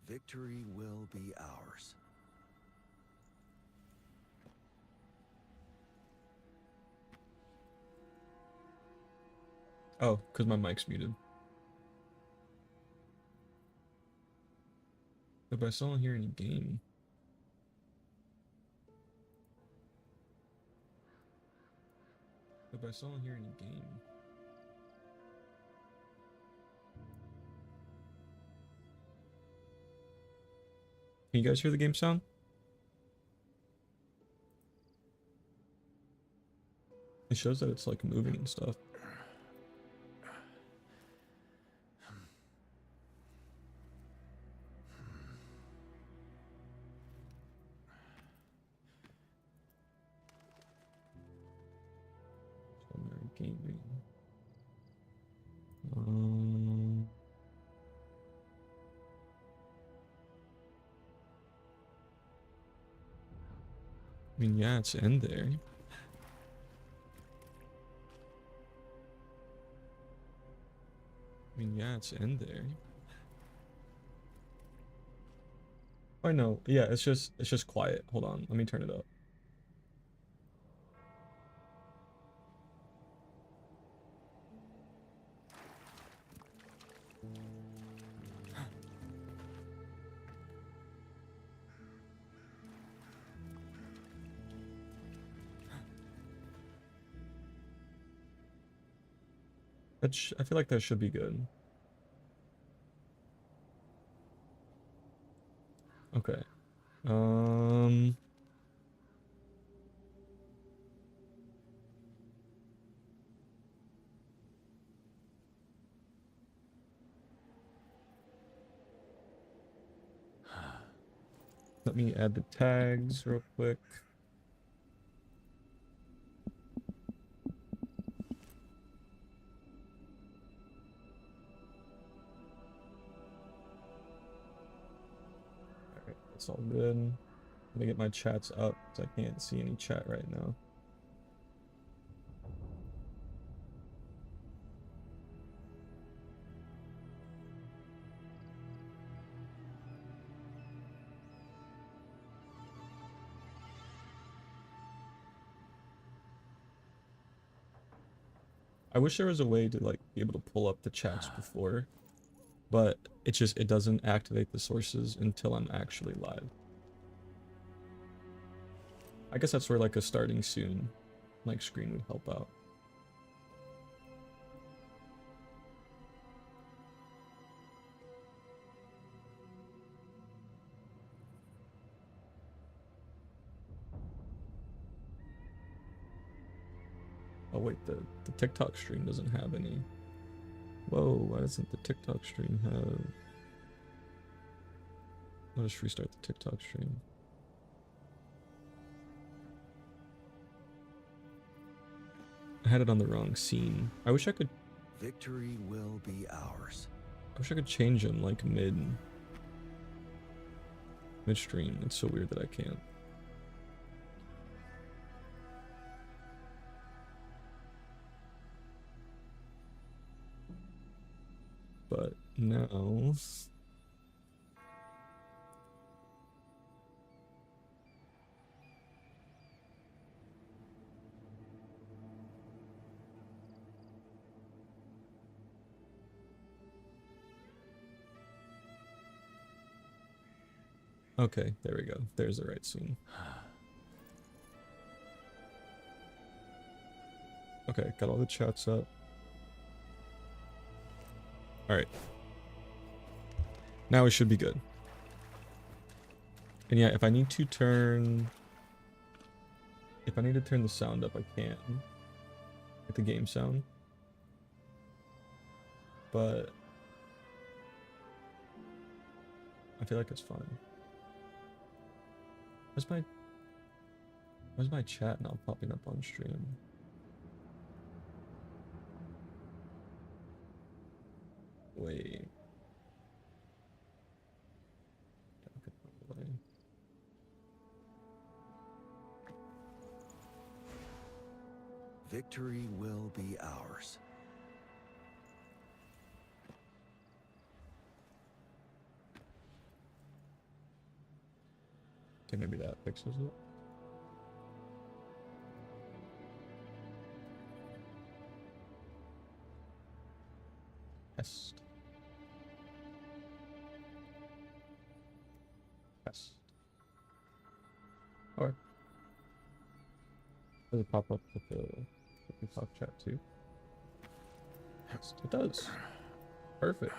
Victory will be ours. Oh, because my mic's muted. But I still don't hear any game. But I still don't hear any game. Can you guys hear the game sound? It shows that it's like moving and stuff. Primary gaming. I mean, yeah, it's in there. I mean, yeah, it's in there. Oh no, yeah, it's just quiet. Hold on, let me turn it up. I feel like that should be good. Okay. Um. Let me add the tags real quick. Alright, that's all good. Let me get my chats up because I can't see any chat right now. I wish there was a way to like be able to pull up the chats before, but it doesn't activate the sources until I'm actually live. I guess that's where like a starting soon like screen would help out. Oh wait, the TikTok stream doesn't have any. Whoa, why doesn't the TikTok stream have... I'll just restart the TikTok stream. I had it on the wrong scene. I wish I could... Victory will be ours. I wish I could change them like midstream. It's so weird that I can't. But now... Okay, there we go. There's the right scene. Okay, got all the chats up. Alright. Now it should be good. And yeah, if I need to turn... If I need to turn the sound up, I can. Like the game sound. But... I feel like it's fine. Where's my chat now popping up on stream? Wait. Victory will be ours. Okay, maybe that fixes it. Test. Test. Or does it pop up with the talk chat too? Yes, it does. Perfect.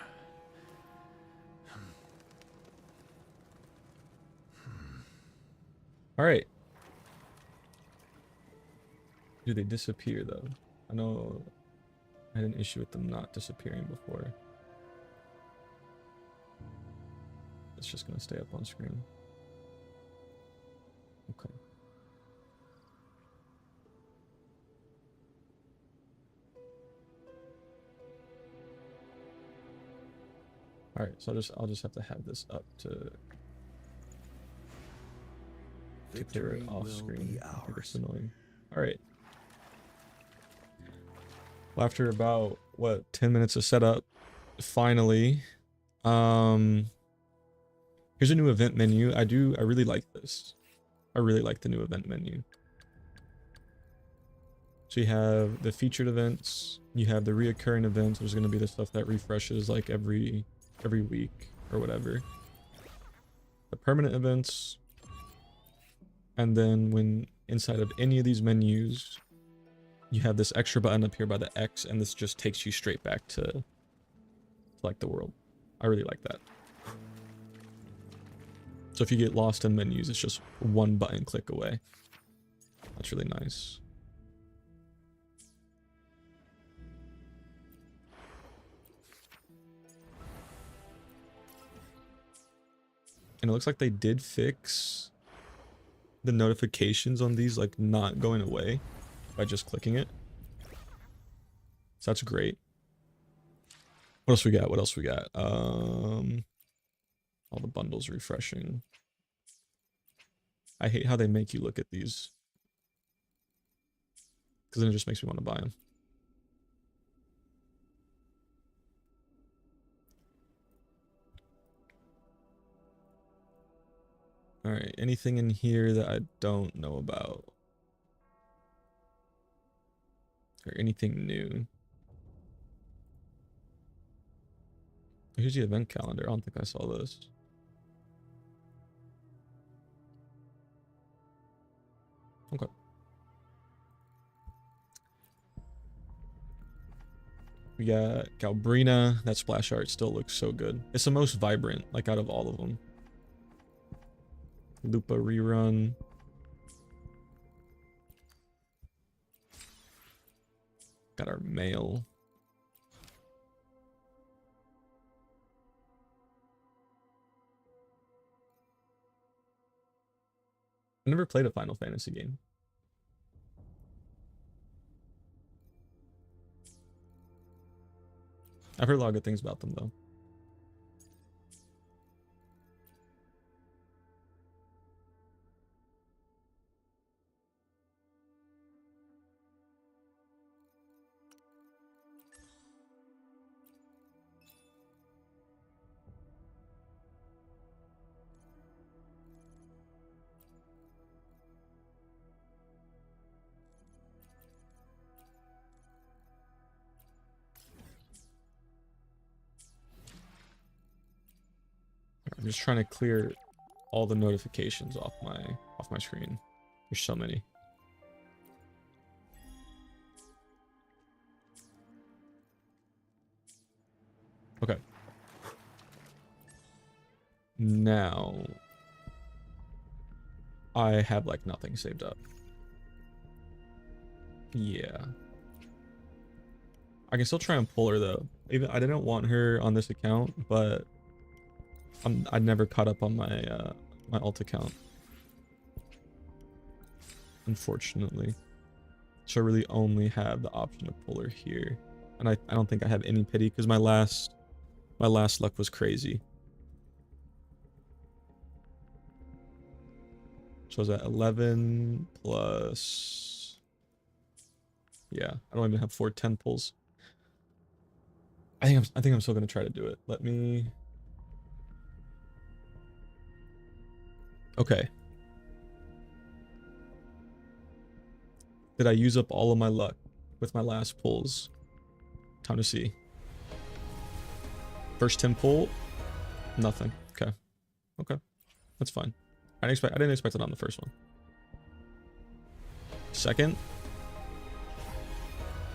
All right. Do they disappear though? I know I had an issue with them not disappearing before. It's just gonna stay up on screen. Okay. All right, so I'll just have to have this up to clear Victory it off will screen. be I think it's ours. annoying. All right. Well, after about what 10 minutes of setup, finally, here's a new event menu. I really like this. I really like the new event menu. So you have the featured events, you have the reoccurring events, which is going to be the stuff that refreshes like every week or whatever. The permanent events, and then when inside of any of these menus, you have this extra button up here by the X, and this just takes you straight back to like the world. I really like that. So if you get lost in menus, it's just one button click away. That's really nice. And it looks like they did fix the notifications on these like not going away by just clicking it. So that's great. What else we got? What else we got? All the bundles refreshing. I hate how they make you look at these, because then it just makes me want to buy them. All right, anything in here that I don't know about? Or anything new? Here's the event calendar. I don't think I saw this. Okay. We got Galbrina. That splash art still looks so good. It's the most vibrant, like out of all of them. Lupa rerun. Got our mail. I never played a Final Fantasy game. I've heard a lot of good things about them though. I'm just trying to clear all the notifications off my screen. There's so many. Okay. Now I have like nothing saved up. Yeah. I can still try and pull her though. Even I didn't want her on this account, but I never caught up on my my alt account, unfortunately. So I really only have the option to pull her here, and I don't think I have any pity because my last luck was crazy. So is that 11 plus? Yeah, I don't even have 410 pulls. I think I'm still gonna try to do it. Let me. Okay. Did I use up all of my luck with my last pulls? Time to see. First 10 pull, nothing. Okay. Okay. That's fine. I didn't expect it on the first one. Second.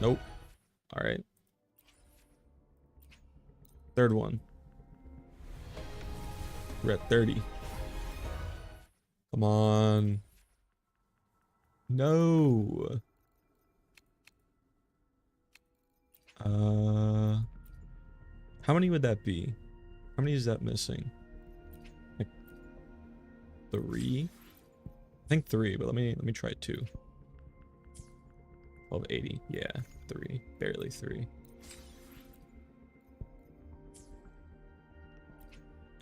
Nope. All right. Third one. We're at 30. Come on. No. How many would that be? How many is that missing? Like 3? I think 3, but let me try 2. 1280. Yeah, 3. Barely 3.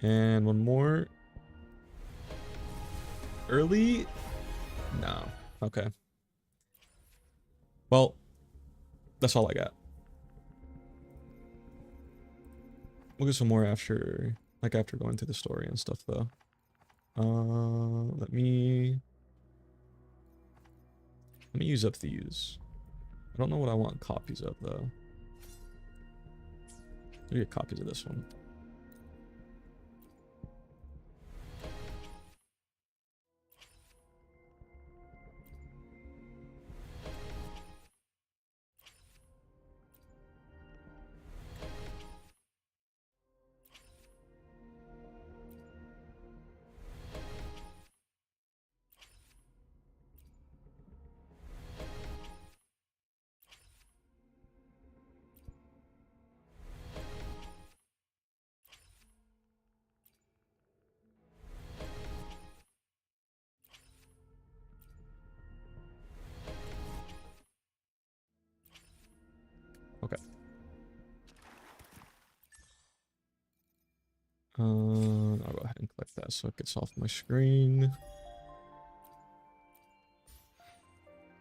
And one more. Early? No. Okay. Well, that's all I got. We'll get some more after going through the story and stuff, though. Let me use up these. I don't know what I want copies of, though. Let me get copies of this one. Okay. I'll go ahead and collect that so it gets off my screen.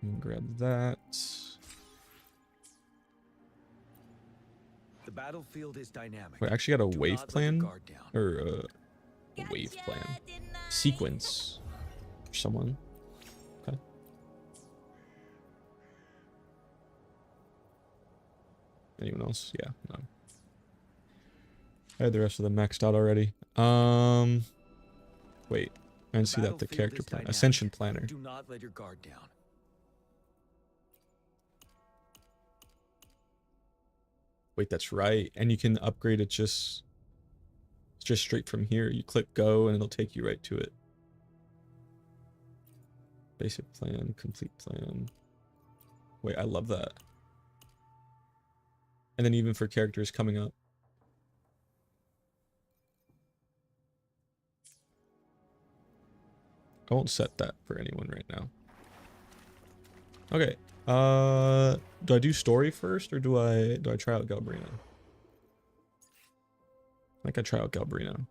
And grab that. The battlefield is dynamic. Wait, I actually got a Do wave not let your plan? guard down. Or a wave plan. Sequence. For someone. Okay. Anyone else? Yeah, no. I had the rest of them maxed out already. Wait. I didn't see that the battlefield character is plan. dynamic. Ascension planner. Do not let your guard down. Wait, that's right. And you can upgrade it just straight from here. You click go and it'll take you right to it. Basic plan, complete plan. Wait, I love that. And then even for characters coming up. I won't set that for anyone right now. Okay. Do I do story first or do I try out Galbrina? I think I try out Galbrina.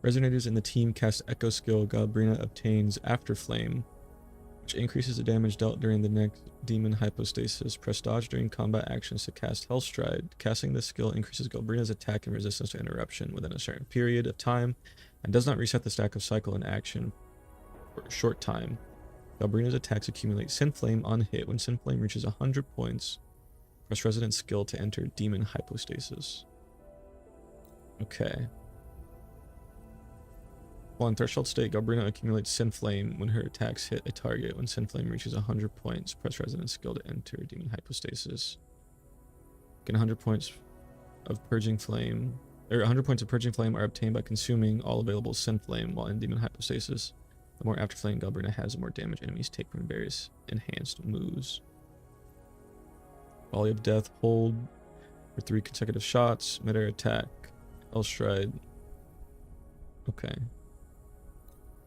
Resonators in the team cast Echo skill. Galbrina obtains Afterflame, which increases the damage dealt during the next demon hypostasis. Press dodge during combat actions to cast Hellstride. Casting this skill increases Galbrina's attack and resistance to interruption within a certain period of time, and does not reset the stack of cycle in action for a short time. Galbrina's attacks accumulate Synflame on hit. When Synflame reaches 100 points, press Resident skill to enter demon hypostasis. Okay. While in Threshold state, Galbrina accumulates Synflame when her attacks hit a target. When Synflame reaches 100 points, press Resident skill to enter Demon Hypostasis. Gain 100 points of Purging Flame. 100 points of Purging Flame are obtained by consuming all available Synflame while in Demon Hypostasis. The more Afterflame Galbrina has, the more damage enemies take from various enhanced moves. Volley of Death, hold for 3 consecutive shots. Midair attack. Hellstride. Okay.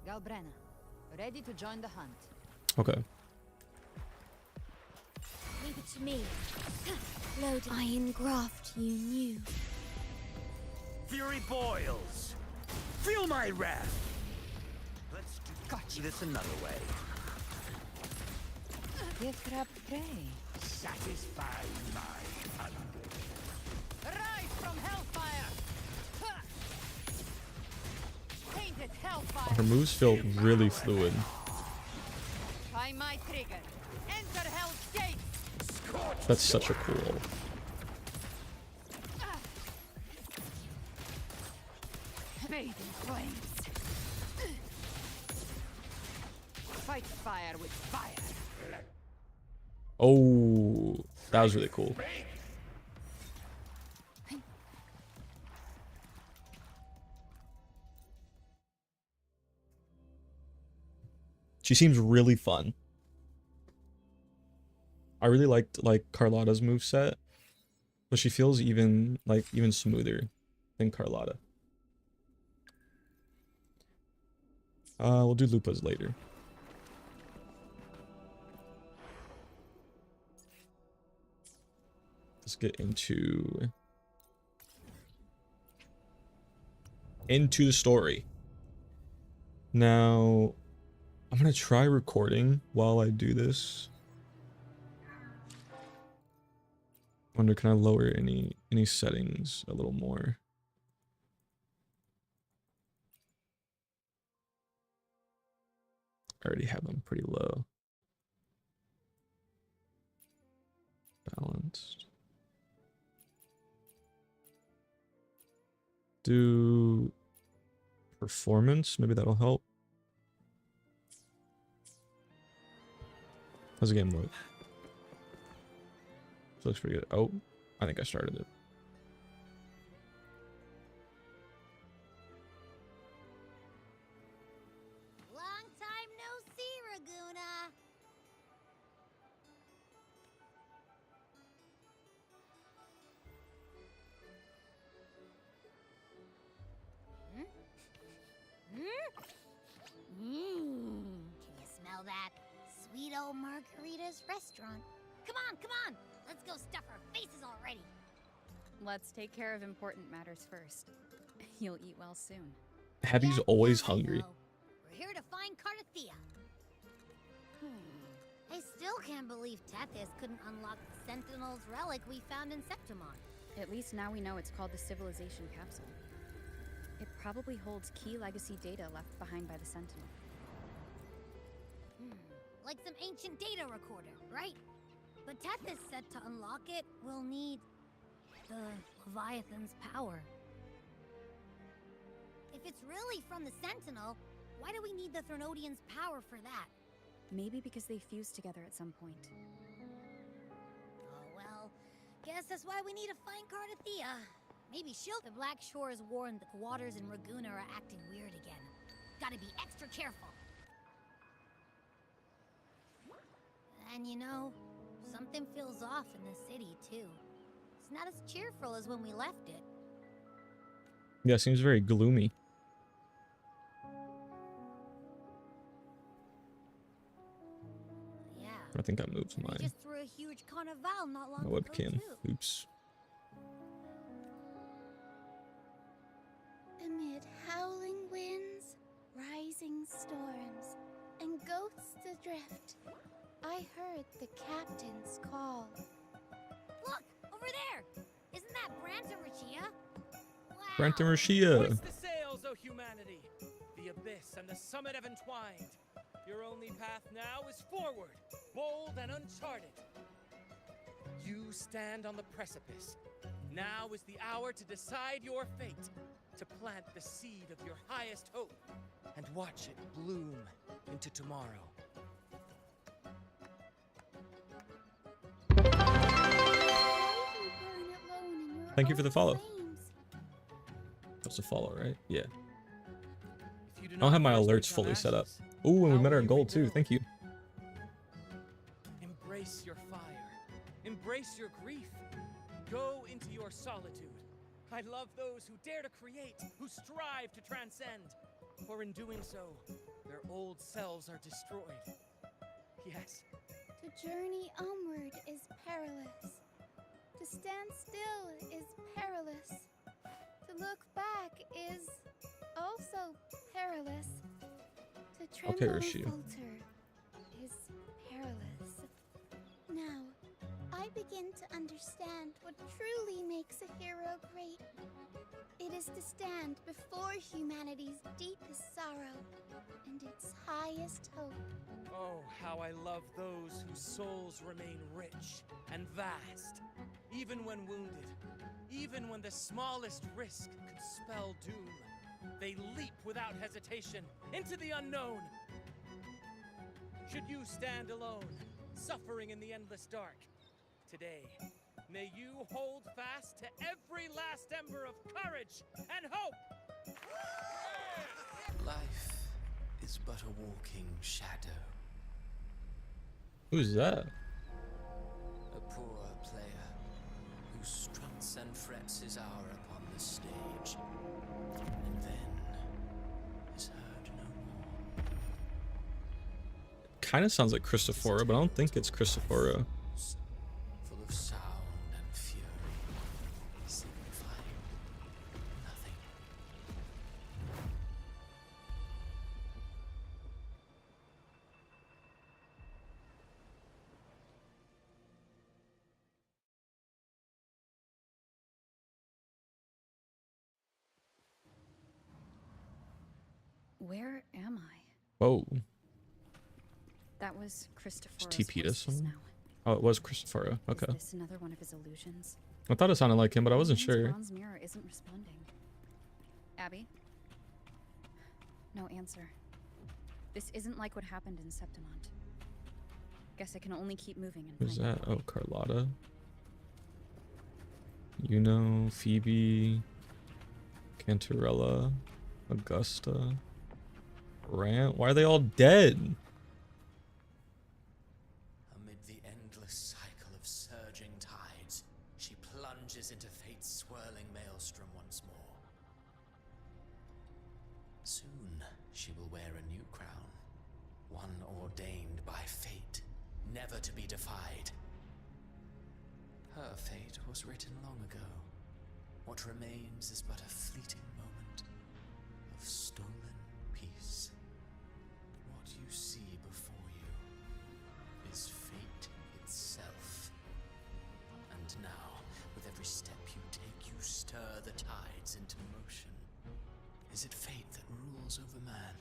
Galbrina, ready to join the hunt. Okay. Leave it to me. Load iron graft you knew. Fury boils. Feel my wrath. Let's do this another way. Give trap prey. Satisfy my hunger. Rise from hellfire! hellfire. Her moves feel really fluid. Try my trigger. Enter hell's gates. That's such a cool ult. Bathe in flames. Fight fire with fire. Oh, that was really cool. She seems really fun. I really liked like Carlotta's moveset, but she feels even smoother than Carlotta. We'll do Lupa's later. Let's get into the story. Now, I'm gonna try recording while I do this. Wonder, can I lower any settings a little more? I already have them pretty low. Balanced. Do performance, maybe that'll help. How's the game look? This looks pretty good. Oh, I think I started it. Long time no see, Raguna. Can you smell that? Sweet old Margarita's restaurant. Come on! Let's go stuff our faces already. Let's take care of important matters first. You'll eat well soon. Happy's Yeah, always I hungry. know. We're here to find Cardathia. I still can't believe Tethys couldn't unlock the Sentinel's relic we found in Septimon. At least now we know it's called the Civilization Capsule. It probably holds key legacy data left behind by the Sentinel. Like some ancient data recorder, right? But Tethys said to unlock it, we'll need the Leviathan's power. If it's really from the Sentinel, why do we need the Threnodian's power for that? Maybe because they fused together at some point. Oh well, guess that's why we need to find Cardathia. Maybe she'll— The Black Shore has warned the waters in Raguna are acting weird again. Gotta be extra careful. And you know, something feels off in the city too. It's not as cheerful as when we left it. Yeah, seems very gloomy. Yeah. I think I moved We my just threw a huge carnival not long ago webcam. too. Oops. Amid howling winds, rising storms, and ghosts adrift, I heard the captain's call. Look! Over there! Isn't that Brant and Rachia? Wow! Brant and Rashia. Hoist the sails, O humanity! The abyss and the summit have entwined. Your only path now is forward, bold and uncharted. You stand on the precipice. Now is the hour to decide your fate, to plant the seed of your highest hope, and watch it bloom into tomorrow. Thank you for the follow. That's a follow, right? Yeah. If you do I don't have my not alerts first fully become set up. ashes, Ooh, and we how met our will you goal too. rebuild? Thank you. Embrace your fire. Embrace your grief. Go into your solitude. I love those who dare to create, who strive to transcend. For in doing so, their old selves are destroyed. Yes, To journey onward is perilous. To stand still is perilous. To look back is also perilous. To Okay, tremble and Rashia. falter is perilous. Now, I begin to understand what truly makes a hero great. It is to stand before humanity's deepest sorrow and its highest hope. Oh, how I love those whose souls remain rich and vast, even when wounded, even when the smallest risk could spell doom. They leap without hesitation into the unknown. Should you stand alone, suffering in the endless dark, today, may you hold fast to every last ember of courage and hope! Life is but a walking shadow. Who's that? A poor player who struts and frets his hour upon the stage, and then is heard no more. Kind of sounds like Christophora, but I don't think it's Christophora. Full of sound and fury, signifying nothing. Where am I? Whoa. That was Christopher. TP'd us Now. somewhere? Oh, it was Christophora. Okay. Is this another one of his illusions? I thought it sounded like him, but I wasn't Ryan's sure. Bronze mirror isn't responding. Abby? No answer. This isn't like what happened in Septimont. Guess I can only keep moving and Who's find that? Oh, Carlotta. Phoebe. Cantarella. Augusta. Rant. Why are they all dead? Amid the endless cycle of surging tides, she plunges into fate's swirling maelstrom once more. Soon, she will wear a new crown, one ordained by fate, never to be defied. Her fate was written long ago. What remains is but a fleeting moment of stolen peace. What you see before you is fate itself. And now, with every step you take, you stir the tides into motion. Is it fate that rules over man,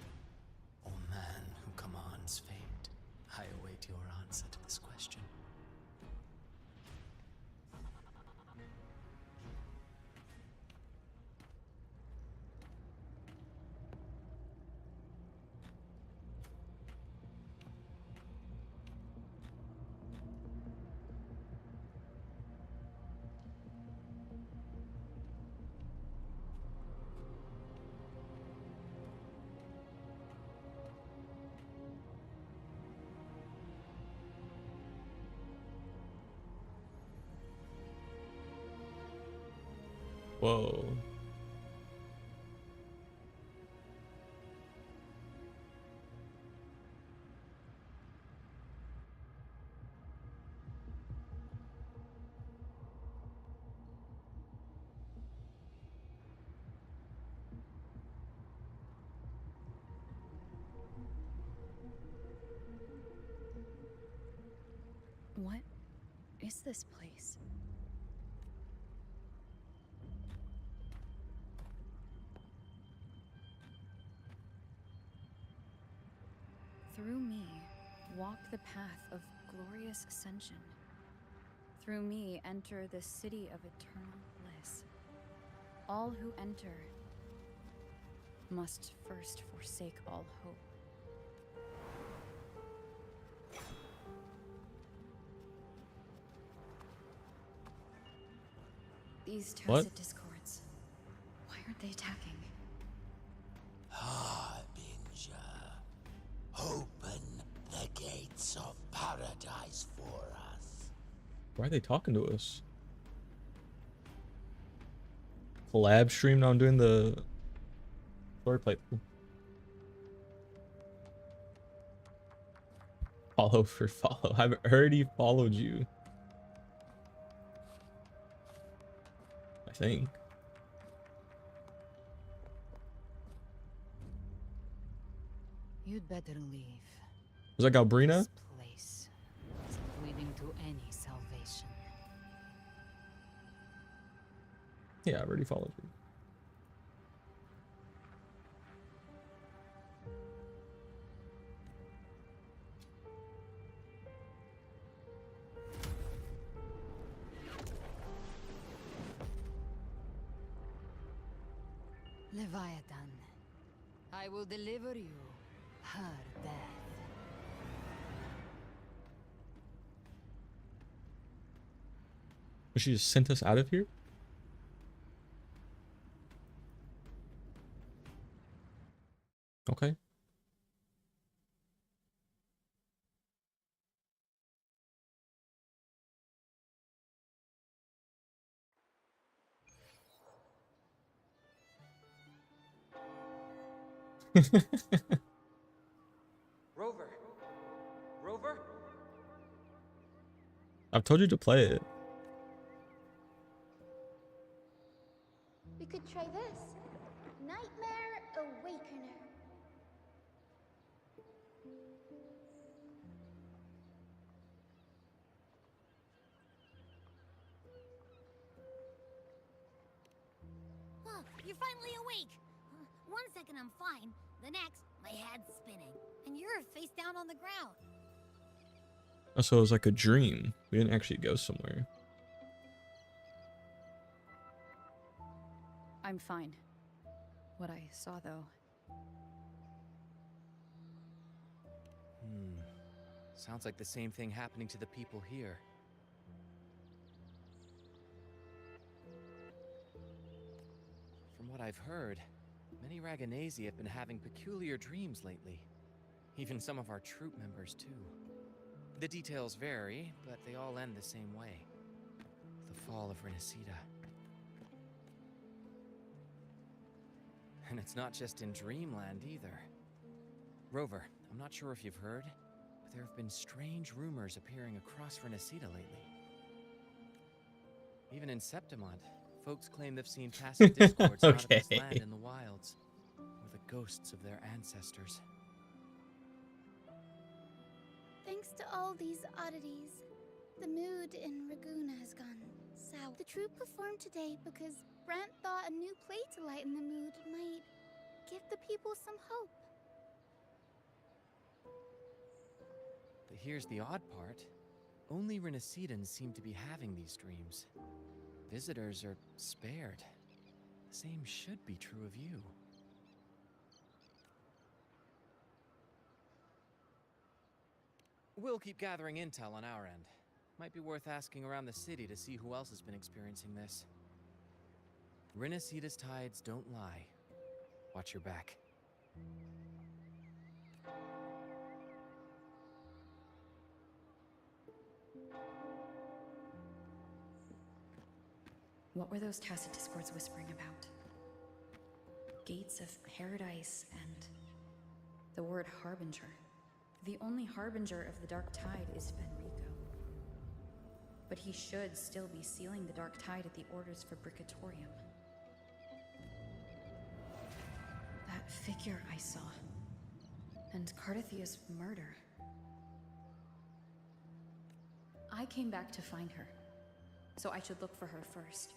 or man who commands fate? I await your answer to this question. Whoa. What is this place? Through me, walk the path of glorious ascension. Through me, enter the city of eternal bliss. All who enter must first forsake all hope. These What? Tacit discords. Why aren't they attacking? Harbinger, open the gates of paradise for us. Why are they talking to us? Collab stream? Now I'm doing the story playthrough. Follow for follow. I've already followed you. I think. You'd better leave. Was that Galbrina? This place is a bleeding to any salvation. Yeah, I already followed you. Leviathan, I will deliver you her death. But she just sent us out of here? Okay. Rover! Rover? I've told you to play it. We could try this. Nightmare Awakener. Oh, you're finally awake. One second I'm fine. The next, my head's spinning. And you're face down on the ground. Oh, so it was like a dream. We didn't actually go somewhere. I'm fine. What I saw, though. Sounds like the same thing happening to the people here. From what I've heard, many Raganazi have been having peculiar dreams lately. Even some of our troop members, too. The details vary, but they all end the same way. The fall of Renacida. And it's not just in Dreamland, either. Rover, I'm not sure if you've heard, but there have been strange rumors appearing across Renacida lately. Even in Septimont, folks claim they've seen tacit discords out of this Okay. land in the wilds, or the ghosts of their ancestors. Thanks to all these oddities, the mood in Raguna has gone sour. The troupe performed today because Brant thought a new play to lighten the mood might give the people some hope. But here's the odd part. Only Renacidans seem to be having these dreams. Visitors are spared. The same should be true of you. We'll keep gathering intel on our end. Might be worth asking around the city to see who else has been experiencing this. Renacida's tides don't lie. Watch your back. What were those tacit discords whispering about? Gates of paradise and the word harbinger. The only harbinger of the dark tide is Fenrico. But he should still be sealing the dark tide at the orders for Bricatorium. That figure I saw. And Cardathia's murder. I came back to find her. So I should look for her first.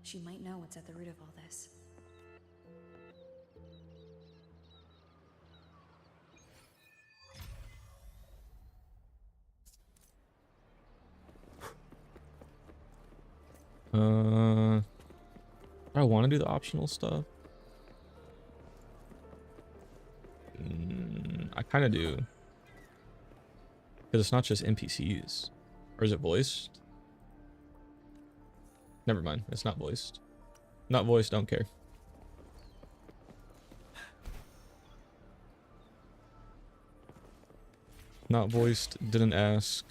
She might know what's at the root of all this. I want to do the optional stuff. I kind of do. Because it's not just NPCs. Or is it voiced? Never mind, it's not voiced. Not voiced, don't care. Not voiced, didn't ask.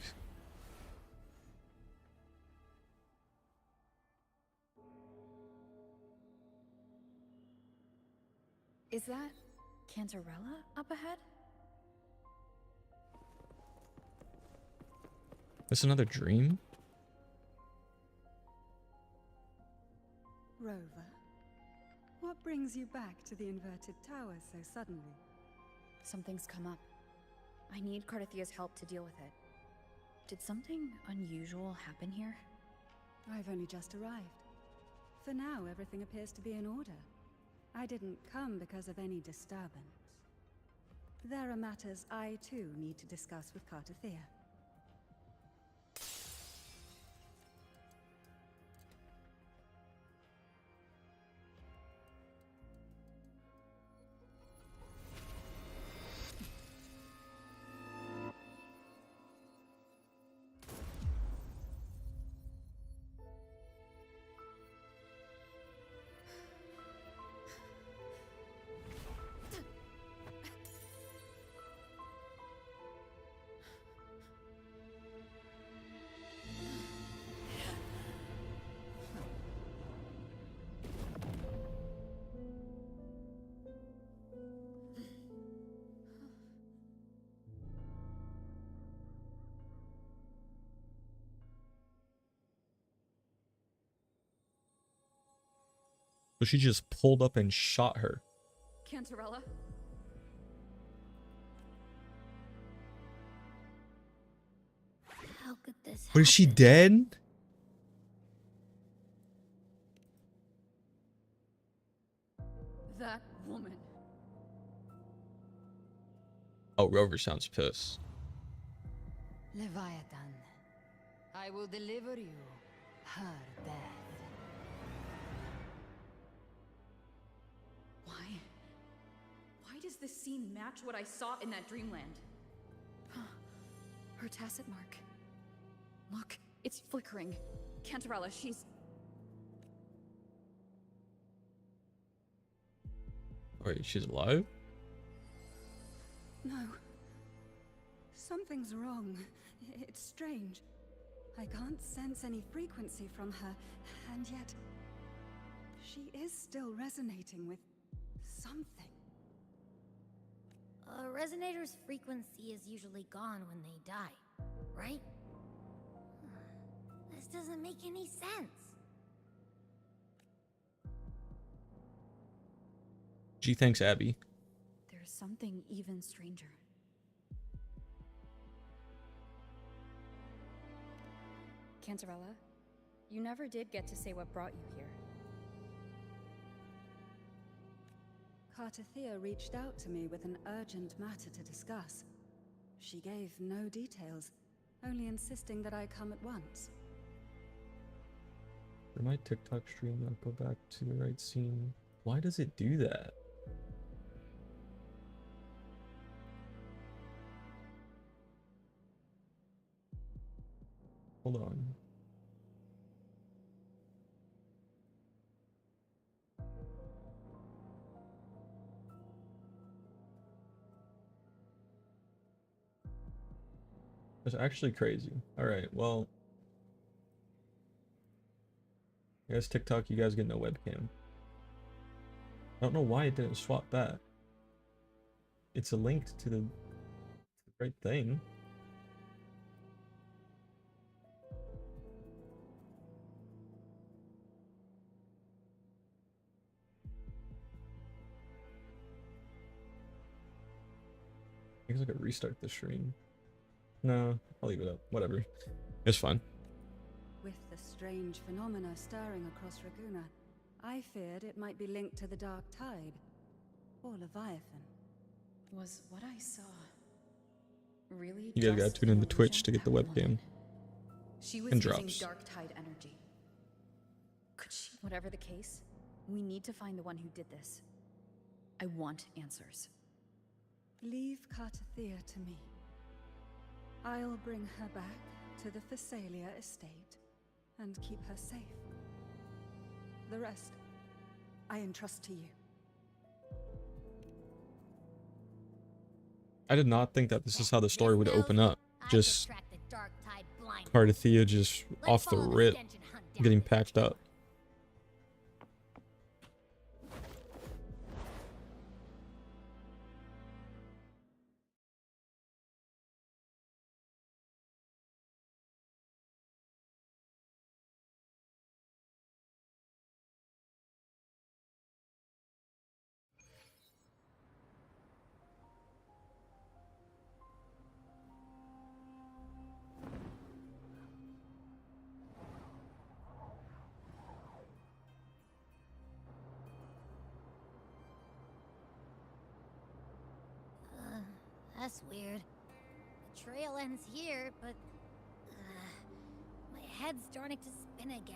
Is that Cantarella up ahead? This another dream? Rover, what brings you back to the inverted tower so suddenly? Something's come up. I need Cardathia's help to deal with it. Did something unusual happen here? I've only just arrived. For now, everything appears to be in order. I didn't come because of any disturbance. There are matters I, too, need to discuss with Cartathea. So she just pulled up and shot her. Cantarella? How could this But is she happen? dead? That woman. Oh, Rover sounds pissed. Leviathan, I will deliver you her death. Why does this scene match what I saw in that dreamland? Her tacet mark. Look, it's flickering. Cantarella, she's... Wait, she's alive? No. Something's wrong. It's strange. I can't sense any frequency from her, and yet... she is still resonating with something. A resonator's frequency is usually gone when they die, right? This doesn't make any sense. Gee, thanks, Abby. There's something even stranger. Cantarella, you never did get to say what brought you here. Cartathea reached out to me with an urgent matter to discuss. She gave no details, only insisting that I come at once. For my TikTok stream, I'll go back to the right scene. Why does it do that? Hold on. That's actually crazy. Alright, well. I guess TikTok, you guys get no webcam. I don't know why it didn't swap that. It's a link to the right thing. I guess I could restart the stream. No, I'll leave it up. Whatever. It's fine. With the strange phenomena stirring across Raguna, I feared it might be linked to the Dark Tide, or Leviathan. Was what I saw really? You guys gotta just tune in an the Twitch to illusion? get the That webcam. woman. She was And using drops. Dark Tide energy. Could she? Whatever the case, we need to find the one who did this. I want answers. Leave Cartathea to me. I'll bring her back to the Phasalia estate and keep her safe. The rest, I entrust to you. I did not think that this is how the story would open up. I Just could track the Dark Tide blindly. Cartathea just Let's off the follow rip, Stench and hunt down getting the patched up. that's weird. The trail ends here, but my head's starting to spin again.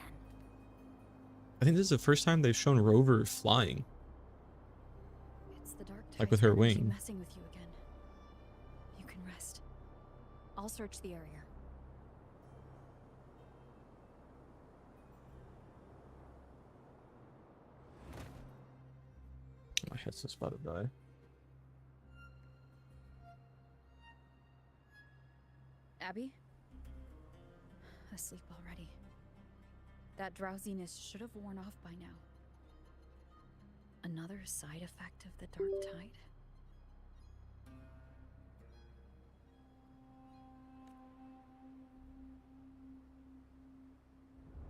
I think this is the first time they've shown Rover flying. It's the dark Like with her tide's energy wing. messing with you again. You can rest. I'll search the area. My headset's about to die. Abby? Asleep already. That drowsiness should have worn off by now. Another side effect of the dark tide?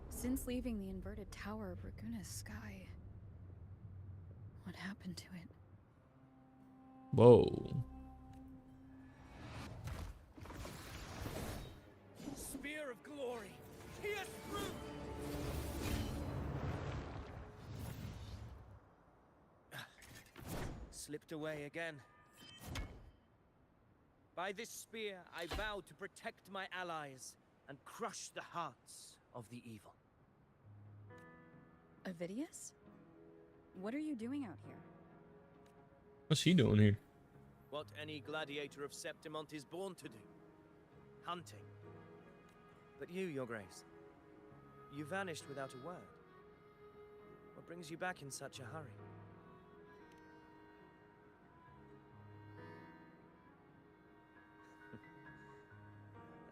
Since leaving the inverted tower of Raguna's sky, what happened to it? Whoa. Spear of glory, pierce through! Slipped away again. By this spear, I vow to protect my allies and crush the hearts of the evil. Avidius? What are you doing out here? What's he doing here? What any gladiator of Septimont is born to do. Hunting. But you, Your Grace, you vanished without a word. What brings you back in such a hurry?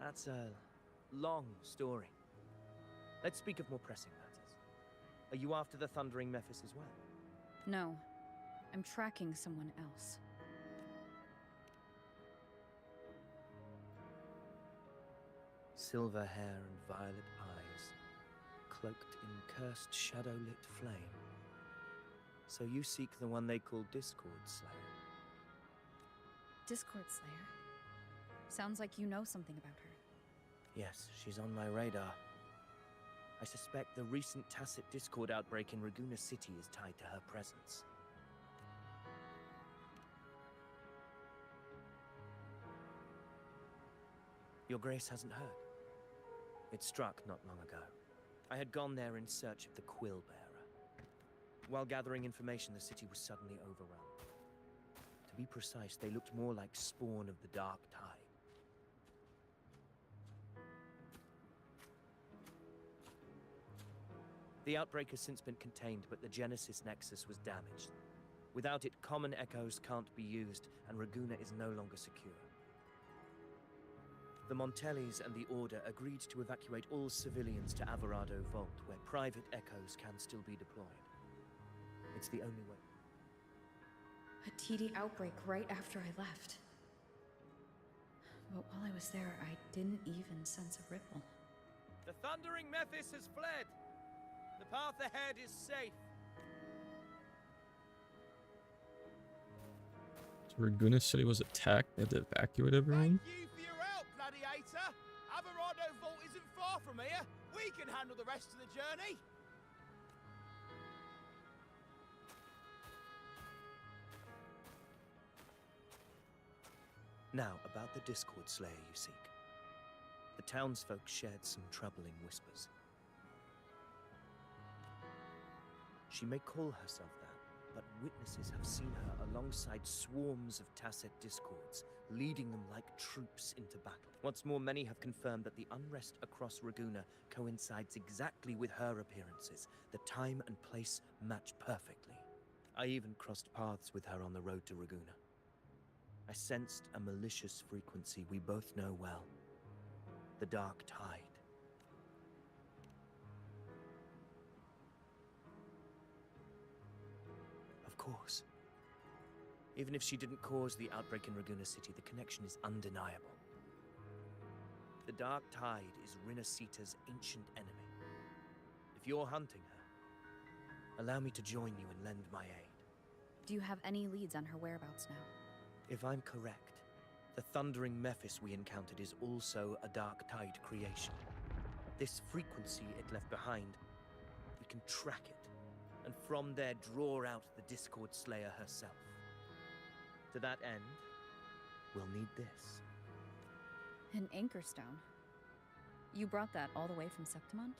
That's a long story. Let's speak of more pressing matters. Are you after the Thundering Mephis as well? No. I'm tracking someone else. Silver hair and violet eyes, cloaked in cursed shadow-lit flame. So you seek the one they call Discord Slayer. Discord Slayer? Sounds like you know something about her. Yes, she's on my radar. I suspect the recent Tacet Discord outbreak in Raguna City is tied to her presence. Your Grace hasn't heard. It struck not long ago. I had gone there in search of the Quill Bearer. While gathering information, the city was suddenly overrun. To be precise, they looked more like spawn of the Dark Tide. The outbreak has since been contained, but the Genesis Nexus was damaged. Without it, common echoes can't be used, and Raguna is no longer secure. The Montellis and the Order agreed to evacuate all civilians to Averado Vault, where private echoes can still be deployed. It's the only way. A TD outbreak right after I left. But while I was there, I didn't even sense a ripple. The Thundering Mephis has fled! The path ahead is safe. So Raguna City was attacked. They had to evacuate everyone. Thank you for your help, Gladiator. Averado Vault isn't far from here. We can handle the rest of the journey. Now, about the Discord Slayer you seek. The townsfolk shared some troubling whispers. She may call herself that, but witnesses have seen her alongside swarms of Tacet Discords, leading them like troops into battle. What's more, many have confirmed that the unrest across Raguna coincides exactly with her appearances. The time and place match perfectly. I even crossed paths with her on the road to Raguna. I sensed a malicious frequency we both know well. The Dark Tide. Of course. Even if she didn't cause the outbreak in Raguna City, the connection is undeniable. The Dark Tide is Rinasita's ancient enemy. If you're hunting her, allow me to join you and lend my aid. Do you have any leads on her whereabouts now? If I'm correct, the Thundering Mephis we encountered is also a Dark Tide creation. This frequency it left behind, we can track it, and from there draw out the Discord Slayer herself. To that end, we'll need this. An anchor stone. You brought that all the way from Septimont?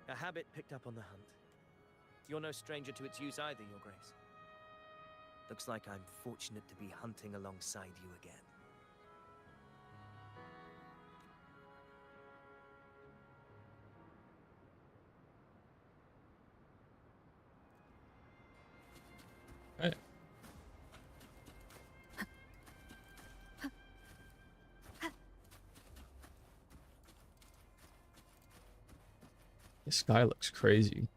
A habit picked up on the hunt. You're no stranger to its use either, Your Grace. Looks like I'm fortunate to be hunting alongside you again. Hey. This sky looks crazy.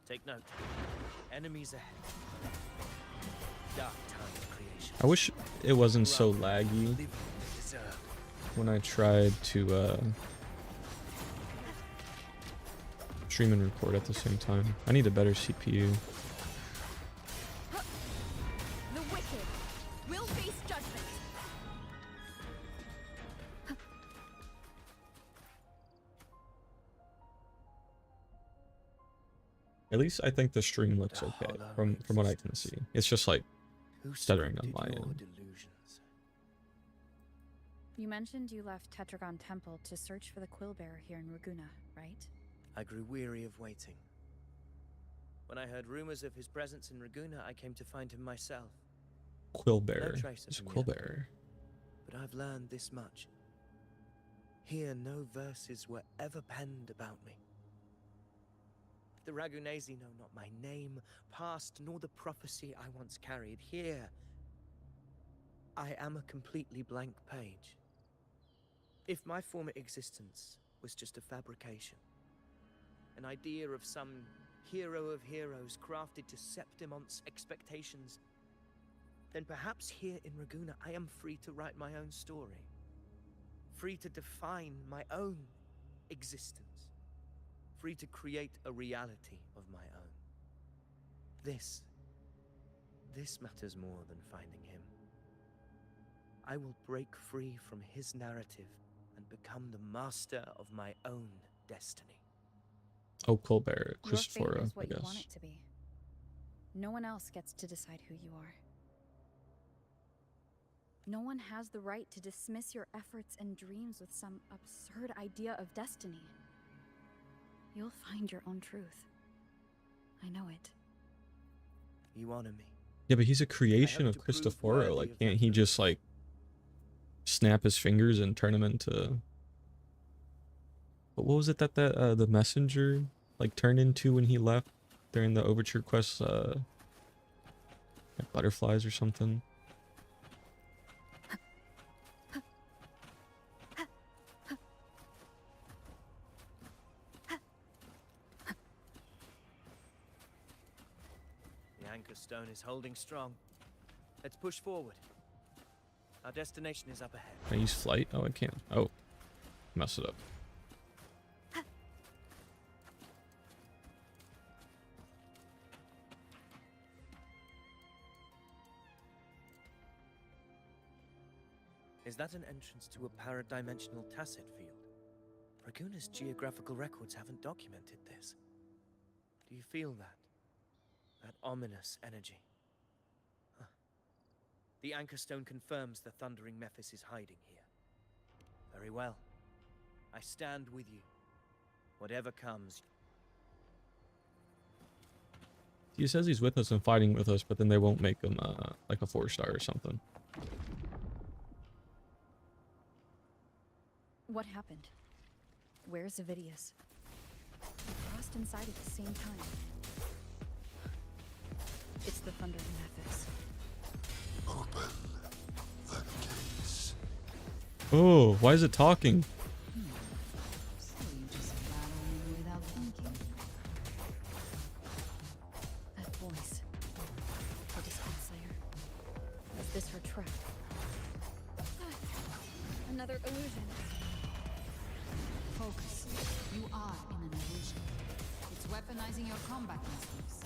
Take note. Enemies ahead. Dark time creation. I wish it wasn't so laggy when I tried to stream and record at the same time. I need a better CPU. The wicked will face judgment. At least I think the stream looks okay from what I can see. It's just like stuttering on my end. You mentioned you left Tetragon Temple to search for the Quillbearer here in Raguna, right? I grew weary of waiting. When I heard rumors of his presence in Raguna, I came to find him myself. Quillbearer. No trace of It's him yet, Quillbearer. but I've learned this much. Here, no verses were ever penned about me. The Ragunesi know not my name, past, nor the prophecy I once carried. Here, I am a completely blank page. If my former existence was just a fabrication, an idea of some hero of heroes crafted to Septimont's expectations, then perhaps here in Raguna I am free to write my own story. Free to define my own existence. Free to create a reality of my own. This matters more than finding him. I will break free from his narrative and become the master of my own destiny. Oh, Quillbearer. Your fate Christophora, is I what you want guess. it to be. No one else gets to decide who you are. No one has the right to dismiss your efforts and dreams with some absurd idea of destiny. You'll find your own truth. I know it. You honor me. Yeah, but he's a creation of to prove Christophoro. worthy Like, of can't that he belief. just, like, snap his fingers and turn him into... But what was it that the messenger, like, turned into when he left during the Overture quest, like butterflies or something? The anchor stone is holding strong. Let's push forward. Our destination is up ahead. Can I use flight? Oh, I can't. Oh, mess it up. Is that an entrance to a paradimensional tacet field? Raguna's geographical records haven't documented this. Do you feel that? That ominous energy? Huh. The anchor stone confirms the thundering Mephis is hiding here. Very well. I stand with you. Whatever comes. He says he's with us and fighting with us, but then they won't make him like a 4-star or something. What happened? Where's Avidius? We crossed inside at the same time. It's the Thundering Mephis. Open the gates. Oh, why is it talking? So you just battle me without thinking. That voice. The Discipline Slayer. Is this her trap? Another illusion. Focus. You are in an illusion. It's weaponizing your combat instincts.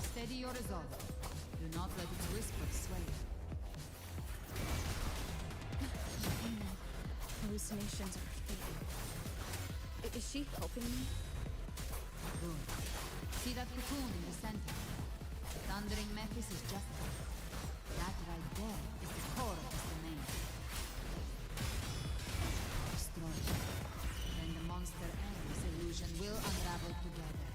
Steady your resolve. Do not let its whispers sway you. hallucinations are fading. Is she helping me? Good. See that cocoon in the center? Thundering Mephis is just there. That right there is the core of this domain. Destroy it. When the monster ends, illusion will unravel together.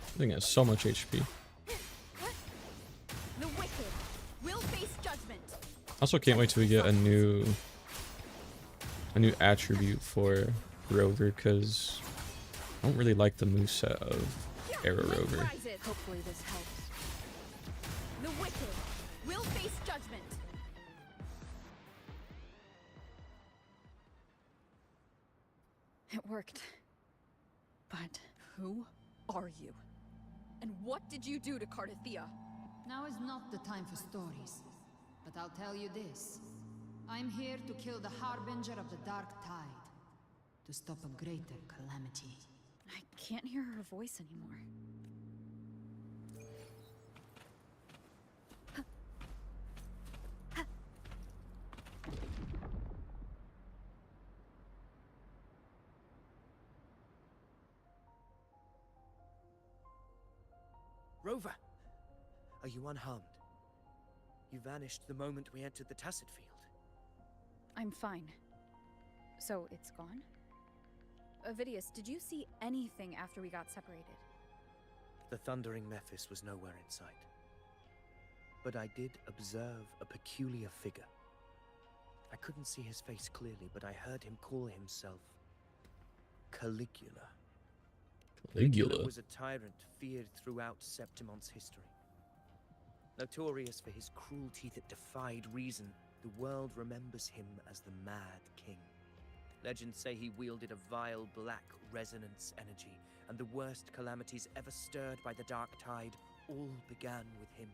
I think it has so much HP. The wicked will face judgment. Also can't wait till we get a new attribute for Rover, because I don't really like the moveset of Arrow Rover. Hopefully this helps. The wicked will face judgment. It worked. But who are you? And what did you do to Cardathia? Now is not the time for stories. But I'll tell you this. I'm here to kill the Harbinger of the Dark Tide. To stop a greater calamity. I can't hear her voice anymore. Rover! Are you unharmed? You vanished the moment we entered the Tacet Field. I'm fine. So it's gone? Ovidius, did you see anything after we got separated? The thundering Mephis was nowhere in sight. But I did observe a peculiar figure. I couldn't see his face clearly, but I heard him call himself Caligula. Caligula was a tyrant feared throughout Septimon's history. Notorious for his cruelty that defied reason, the world remembers him as the Mad King. Legends say he wielded a vile black resonance energy, and the worst calamities ever stirred by the Dark Tide all began with him.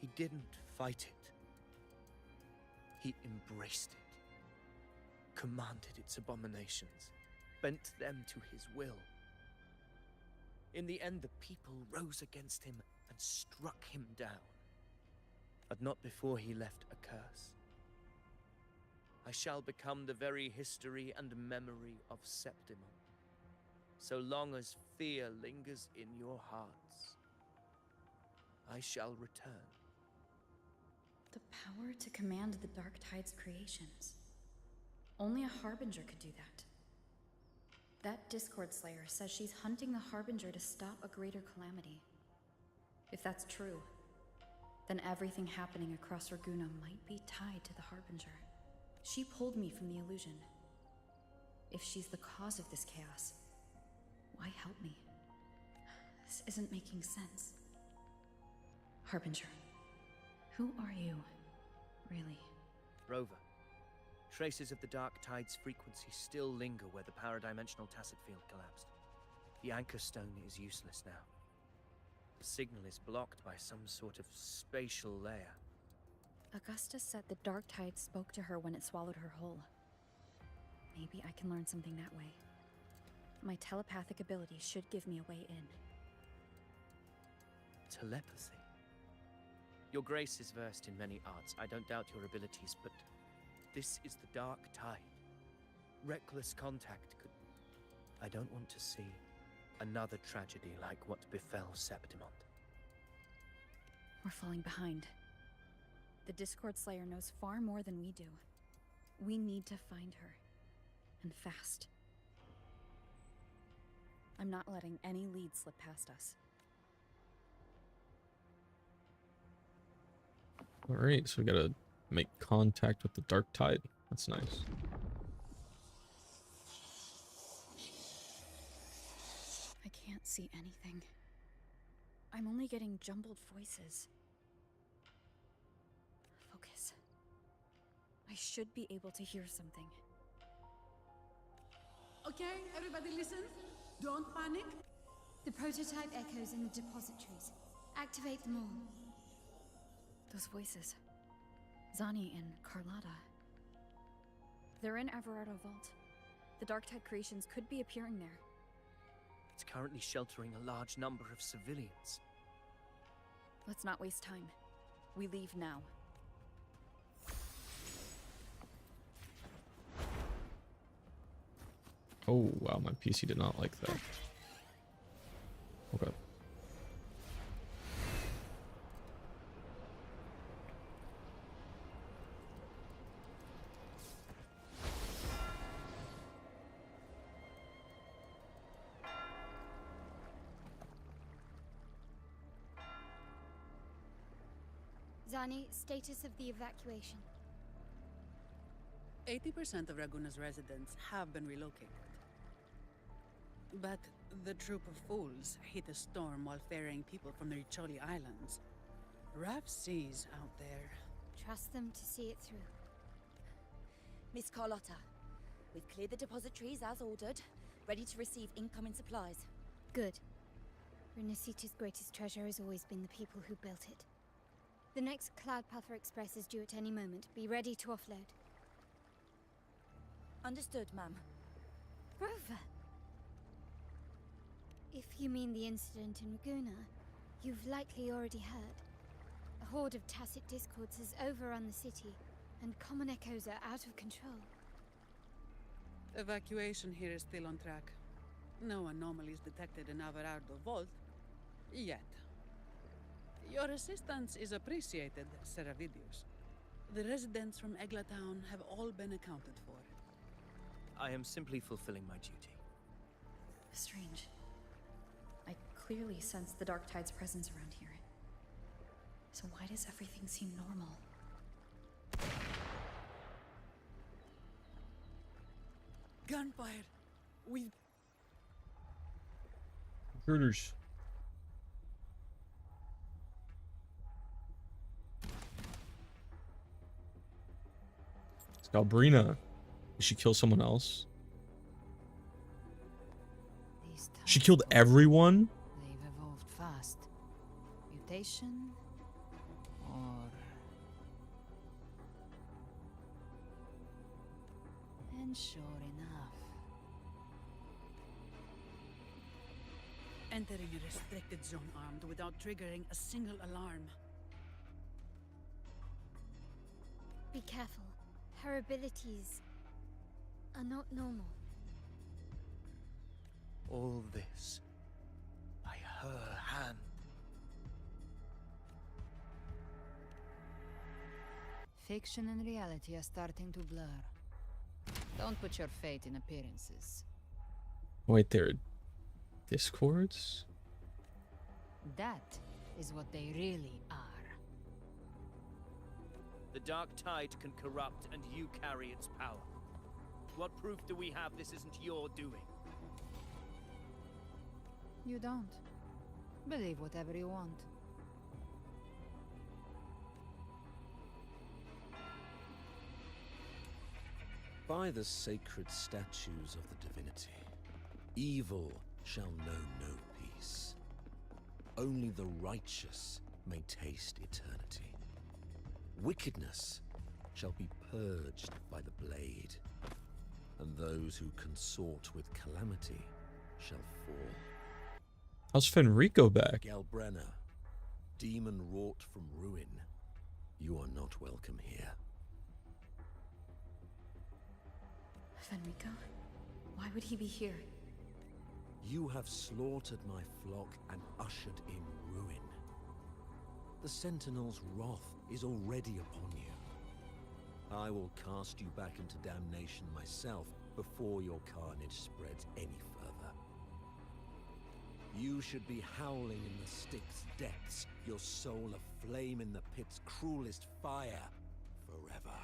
He didn't fight it. He embraced it, commanded its abominations, bent them to his will. In the end, the people rose against him and struck him down. But not before he left a curse. I shall become the very history and memory of Septimon. So long as fear lingers in your hearts, I shall return. The power to command the Dark Tide's creations. Only a Harbinger could do that. That Discord Slayer says she's hunting the Harbinger to stop a greater calamity. If that's true, then everything happening across Raguna might be tied to the Harbinger. She pulled me from the illusion. If she's the cause of this chaos, why help me? This isn't making sense. Harbinger, who are you, really? Rover, traces of the Dark Tide's frequency still linger where the paradimensional Tacet Field collapsed. The Anchor Stone is useless now. The signal is blocked by some sort of spatial layer. Augusta said the Dark Tide spoke to her when it swallowed her whole. Maybe I can learn something that way. My telepathic ability should give me a way in. Telepathy? Your Grace is versed in many arts. I don't doubt your abilities, but this is the Dark Tide. Reckless contact could... I don't want to see another tragedy like what befell Septimon. We're falling behind. The Discord Slayer knows far more than we do. We need to find her. And fast. I'm not letting any lead slip past us. Alright, so we gotta make contact with the Dark Tide. That's nice. I can't see anything. I'm only getting jumbled voices. Focus. I should be able to hear something. Okay, everybody listen. Don't panic. The prototype echoes in the depositories. Activate them all. Those voices. Zani and Carlotta. They're in Everardo Vault. The Dark Tide creations could be appearing there. It's currently sheltering a large number of civilians. Let's not waste time. We leave now. Oh, wow, my PC did not like that. Okay. Zani, status of the evacuation. 80% of Raguna's residents have been relocated. But the troop of fools hit a storm while ferrying people from the Riccioli Islands. Rough seas out there. Trust them to see it through. Miss Carlotta, we've cleared the depositories as ordered, ready to receive incoming supplies. Good. Renacita's greatest treasure has always been the people who built it. The next Cloudpuffer Express is due at any moment. Be ready to offload. Understood, ma'am. Rover! If you mean the incident in Raguna, you've likely already heard. A horde of Tacit Discords has overrun the city, and common echoes are out of control. Evacuation here is still on track. No anomalies detected in Averardo Vault. Yet. Your assistance is appreciated, Seravidius. The residents from Eglatown have all been accounted for. I am simply fulfilling my duty. Strange. I clearly sense the Dark Tide's presence around here. So why does everything seem normal? Gunfire! We... Intruders. Galbrina. Did she kill someone else? She killed everyone? They've evolved fast. Mutation? Or... And sure enough... Entering a restricted zone armed without triggering a single alarm. Be careful. Her abilities are not normal. All this by her hand. Fiction and reality are starting to blur. Don't put your fate in appearances. Wait, there are discords? That is what they really are. The Dark Tide can corrupt, and you carry its power. What proof do we have this isn't your doing? You don't. Believe whatever you want. By the sacred statues of the divinity, evil shall know no peace. Only the righteous may taste eternity. Wickedness shall be purged by the blade, and those who consort with calamity shall fall. How's Fenrico back? Galbrenna, demon wrought from ruin, you are not welcome here. Fenrico? Why would he be here? You have slaughtered my flock and ushered in ruin. The Sentinel's wrath is already upon you. I will cast you back into damnation myself before your carnage spreads any further. You should be howling in the Styx depths, your soul aflame in the pit's cruelest fire forever.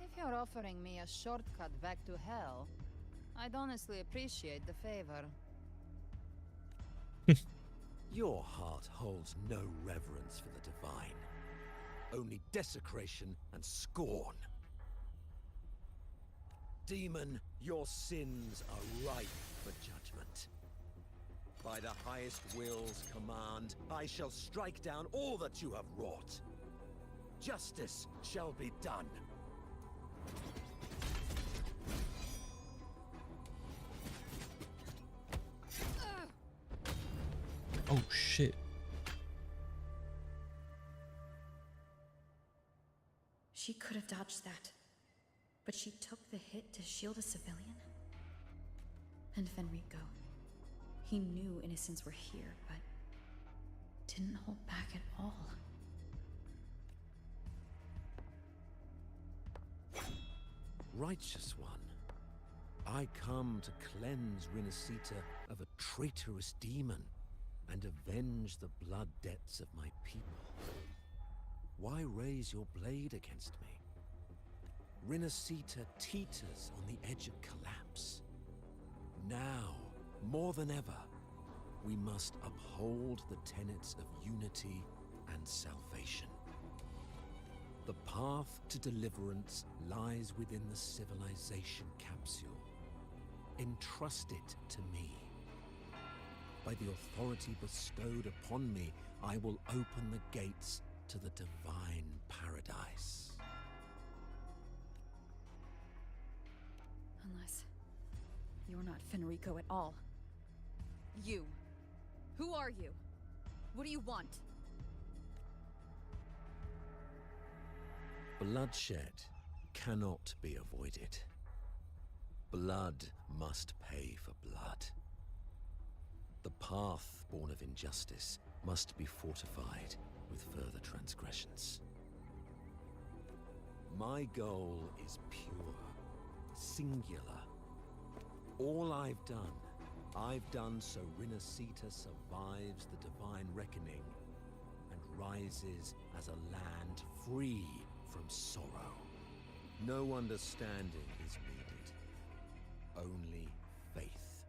If you're offering me a shortcut back to hell, I'd honestly appreciate the favor. Your heart holds no reverence for the divine. Only desecration and scorn. Demon, your sins are ripe for judgment. By the highest will's command, I shall strike down all that you have wrought. Justice shall be done. Oh shit. She could have dodged that, but she took the hit to shield a civilian? And Fenrico, he knew innocents were here, but didn't hold back at all. Righteous one, I come to cleanse Rinascita of a traitorous demon and avenge the blood debts of my people. Why raise your blade against me? Rinascita teeters on the edge of collapse. Now, more than ever, we must uphold the tenets of unity and salvation. The path to deliverance lies within the civilization capsule. Entrust it to me. By the authority bestowed upon me, I will open the gates to the divine paradise. Unless you're not Fenrico at all. You. Who are you? What do you want? Bloodshed cannot be avoided. Blood must pay for blood. The path born of injustice must be fortified with further transgressions. My goal is pure, singular. All I've done so Rinascita survives the divine reckoning and rises as a land free from sorrow. No understanding is needed, only faith.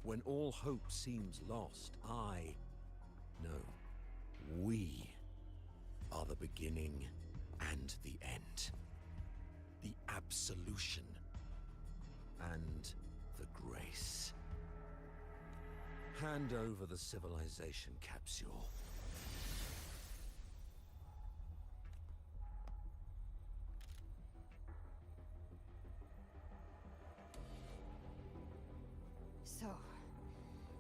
When all hope seems lost, we are the beginning and the end. The absolution and the grace. Hand over the civilization capsule. So,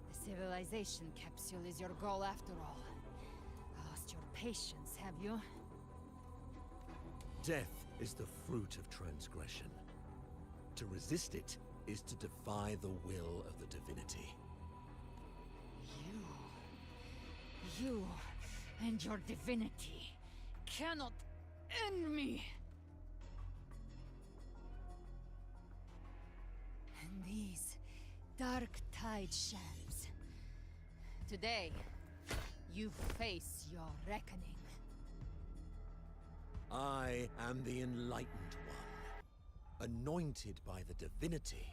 the civilization capsule is your goal after all. Lost your patience, have you? Death is the fruit of transgression. To resist it is to defy the will of the divinity. You and your divinity cannot end me! And these Dark Tide shams. Today, you face your reckoning. I am the Enlightened One, anointed by the divinity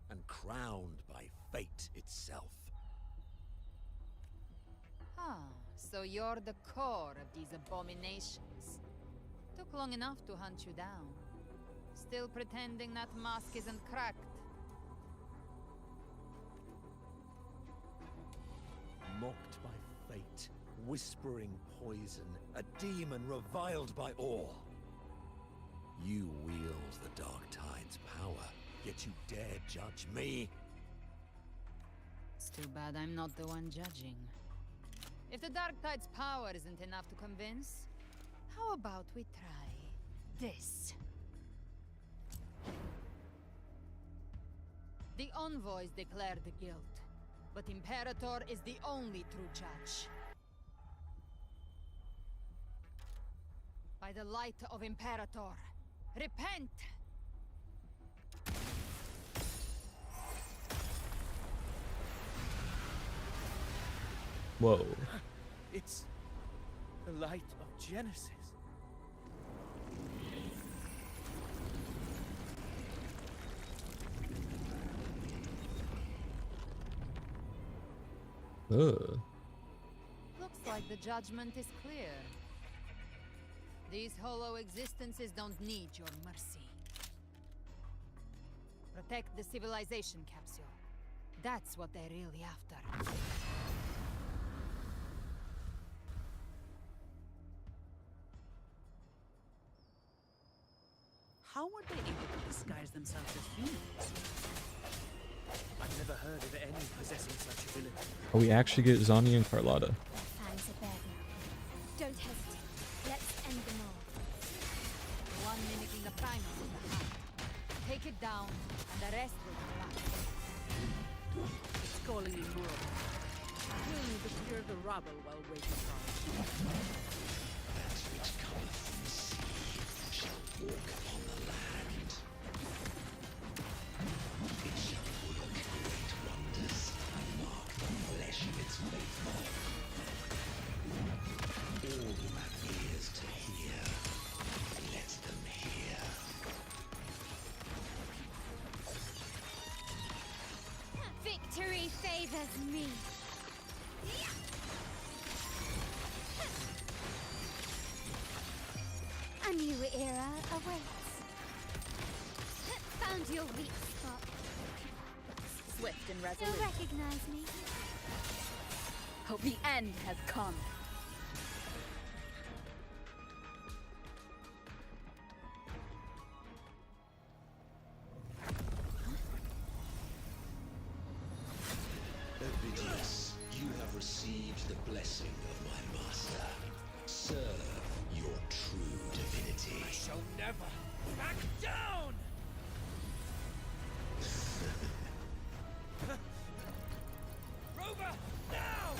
and crowned by fate itself. Ah, so you're the core of these abominations. Took long enough to hunt you down. Still pretending that mask isn't cracked. Mocked by fate, whispering poison, a demon reviled by all. You wield the Dark Tide's power, yet you dare judge me? It's too bad I'm not the one judging. If the Dark Tide's power isn't enough to convince, how about we try this? The envoys declare the guilt, but Imperator is the only true judge. By the light of Imperator, repent! Whoa. It's the light of Genesis. Ugh. Looks like the judgment is clear. These hollow existences don't need your mercy. Protect the civilization capsule. That's what they're really after. How were they able to disguise themselves as humans? I've never heard of any possessing such ability. Oh, we actually get Zani and Carlotta. Fangs are bared now. Don't hesitate. Let's end them all. The one mimicking the primal in the heart. Take it down, and the rest will collapse. It's calling in more. We'll need to clear the rubble while waiting for our That which cometh from the sea shall walk upon the land. It shall work great wonders and mark the flesh of its faithful. All who have ears to hear, let them hear. Victory favors me. A new era awaits. Found your weak spot. Swift and You'll resolute. recognize me. Hope the end has come. Ovidius, you have received the blessing of my master. Serve your true divinity. I shall never back down! Rover, now!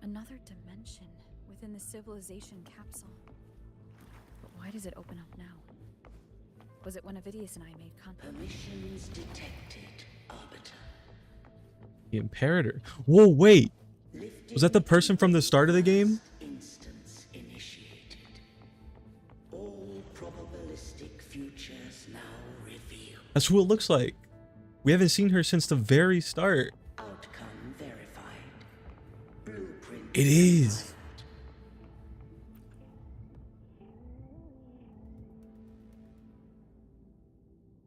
Another dimension within the civilization capsule. But why does it open up now? Was it when Avidius and I made contact? Permissions detected, Arbiter. The Imperator. Whoa, wait. Was that the person from the start of the game? Instance initiated. All probabilistic futures now revealed. That's who it looks like. We haven't seen her since the very start. Outcome verified. Blueprint. It is.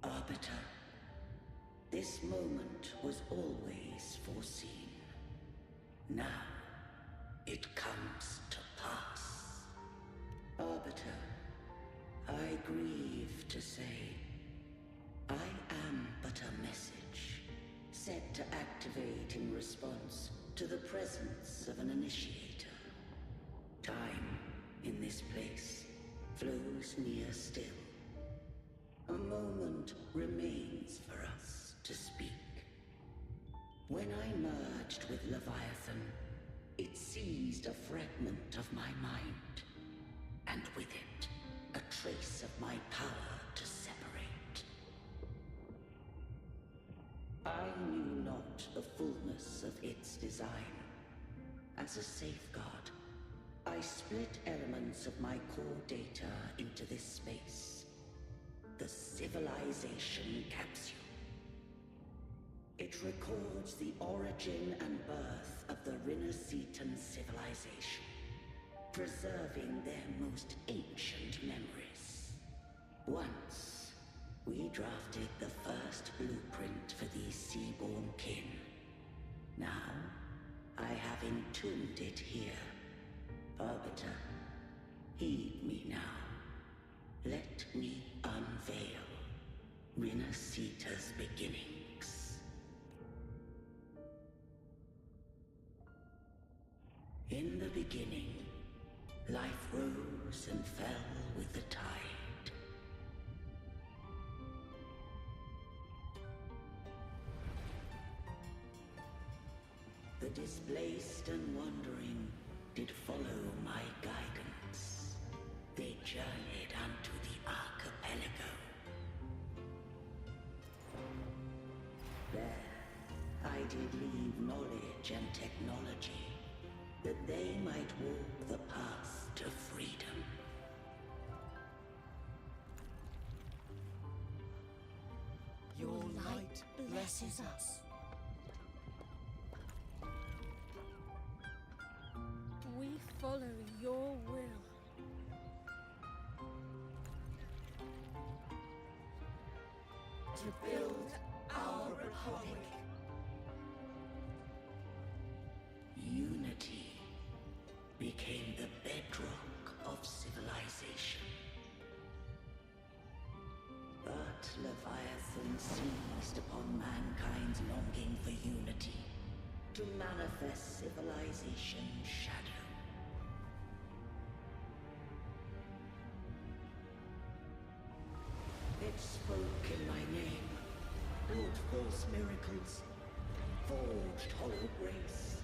Arbiter. This moment was always foreseen. Now it comes to pass. Arbiter, I grieve to say, I am but a message, set to activate in response to the presence of an initiator. Time in this place flows near still. A moment remains for us to speak. When I merged with Leviathan, it seized a fragment of my mind, and with it, a trace of my power to separate. I knew not the fullness of its design. As a safeguard, I split elements of my core data into this space. The Civilization Capsule. It records the origin and birth of the Rinneseton civilization, preserving their most ancient memories. Once, we drafted the first blueprint for these seaborn kin. Now, I have entombed it here. Arbiter, heed me now. Let me unveil Rinneseta's beginnings. In the beginning, life rose and fell with the tide. The displaced and wandering did follow my guidance. They journeyed unto the archipelago. There, I did leave knowledge and technology, that they might walk the path to freedom. Your light blesses us. We follow your will. to build our republic. Unity became the bedrock of civilization. But Leviathan seized upon mankind's longing for unity to manifest civilization's shadow. It spoke in my name, wrought false miracles, forged hollow grace,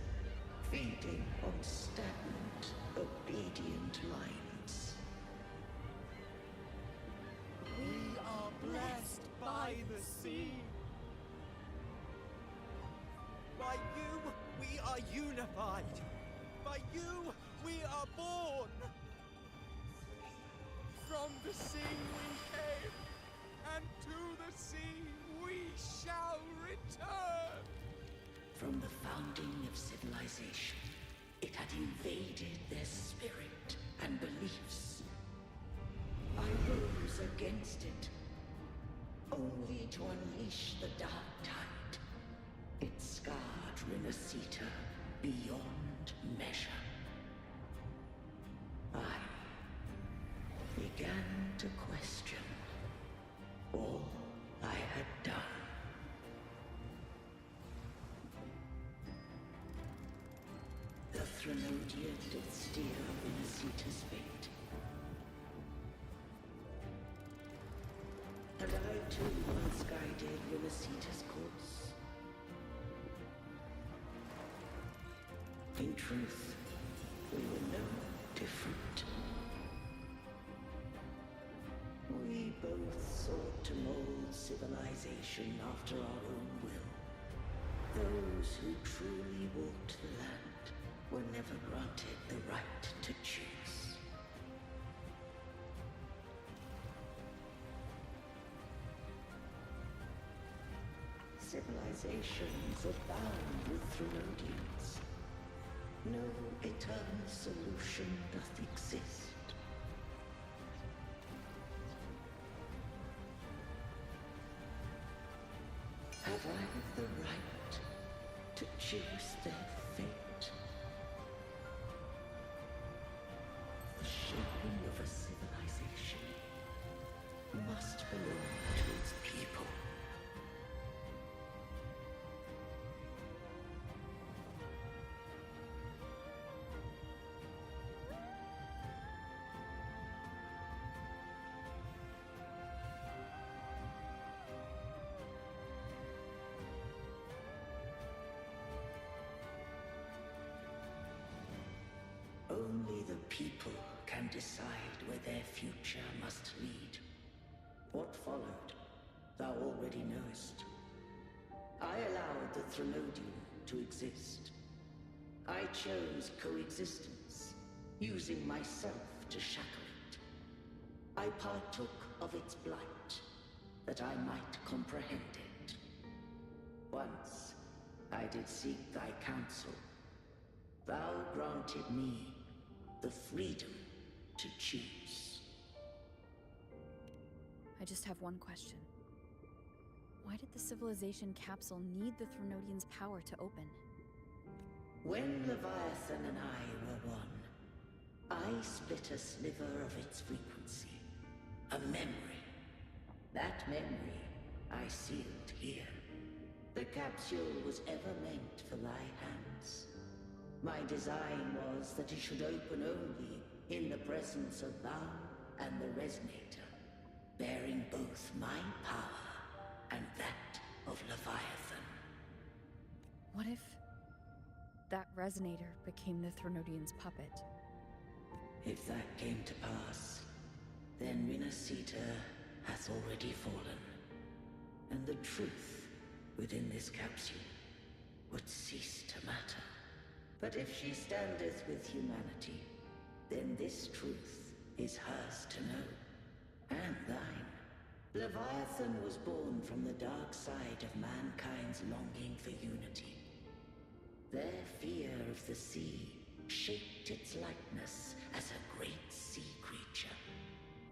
feeding on stagnant, obedient minds. We are blessed by the sea. By you, we are unified. By you, we are born. From the sea we came, and to the sea we shall return. From the founding of civilization, it had invaded their spirit and beliefs. I rose against it, only to unleash the dark tide. It scarred Renacita beyond measure. I began to question all I had done. The Threnodian did steer Renacita's fate. And I too once guided Renacita's course. In truth, we were no different. We both sought to mold civilization after our own will. Those who truly walked the land were never granted the right to choose. Civilizations abound with Threnodians. No eternal solution doth exist. Have I the right to choose their fate? The shaping of a civilization must belong to its people. Only the people can decide where their future must lead. What followed, thou already knowest. I allowed the Threnodian to exist. I chose coexistence, using myself to shackle it. I partook of its blight, that I might comprehend it. Once, I did seek thy counsel. Thou granted me the freedom to choose. I just have one question. Why did the civilization capsule need the Threnodian's power to open? When Leviathan and I were one, I split a sliver of its frequency. A memory. That memory I sealed here. The capsule was ever meant for thy hands. My design was that it should open only in the presence of thou and the Resonator, bearing both my power and that of Leviathan. What if that Resonator became the Threnodian's puppet? If that came to pass, then Renacita hath already fallen, and the truth within this capsule would cease to matter. But if she standeth with humanity, then this truth is hers to know, and thine. Leviathan was born from the dark side of mankind's longing for unity. Their fear of the sea shaped its likeness as a great sea creature.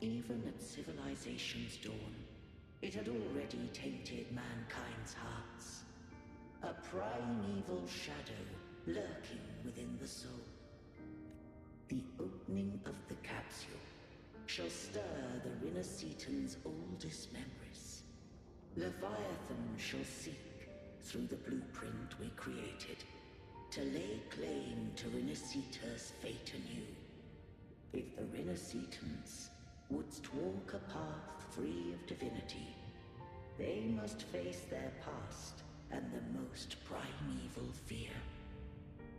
Even at civilization's dawn, It had already tainted mankind's hearts. A primeval shadow lurking within the soul. The opening of the capsule shall stir the Rinascitan's oldest memories. Leviathan shall seek, through the blueprint we created, to lay claim to Rinascita's fate anew. If the Rinascitans wouldst walk a path free of divinity, they must face their past and the most primeval fear.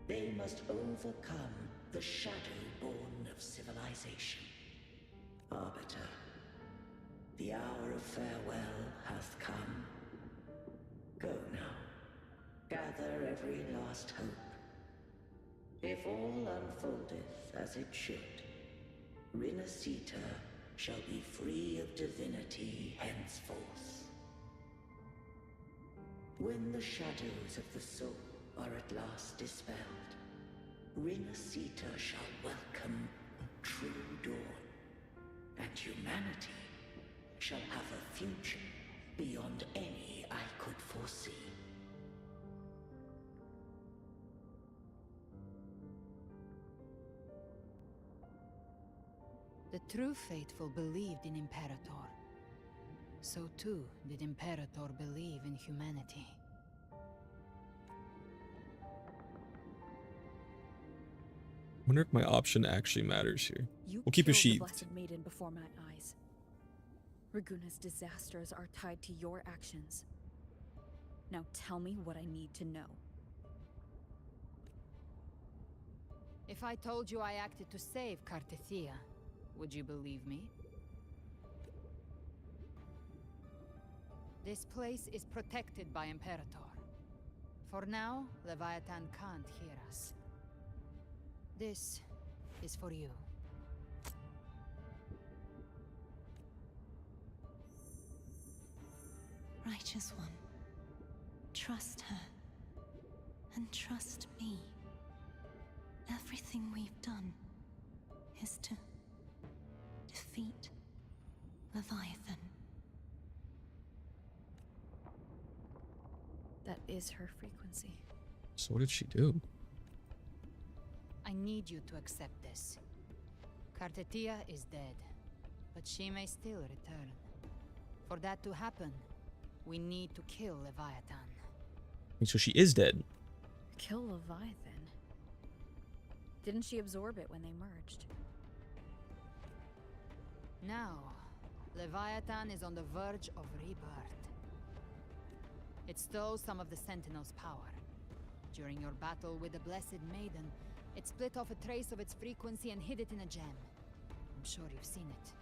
They must overcome the shadow born of civilization. Arbiter, the hour of farewell hath come. Go now, gather every last hope. If all unfoldeth as it should, Rinascita shall be free of divinity henceforth. When the shadows of the soul are at last dispelled, Rinascita shall welcome a true dawn, and humanity shall have a future beyond any I could foresee. The true faithful believed in Imperator. So too did Imperator believe in humanity. Wonder if my option actually matters here. You We'll keep it killed the sheathed. Blessed Maiden before my eyes. Raguna's disasters are tied to your actions. Now tell me what I need to know. If I told you I acted to save Cartethia, would you believe me? This place is protected by Imperator. For now, Leviathan can't hear us. This is for you. Righteous One, trust her. And trust me. Everything we've done is to defeat Leviathan. That is her frequency. So what did she do? I need you to accept this. Cartethia is dead, but she may still return. For that to happen, we need to kill Leviathan. So she is dead. Kill Leviathan? Didn't she absorb it when they merged? Now, Leviathan is on the verge of rebirth. It stole some of the Sentinel's power. During your battle with the Blessed Maiden, it split off a trace of its frequency and hid it in a gem. I'm sure you've seen it.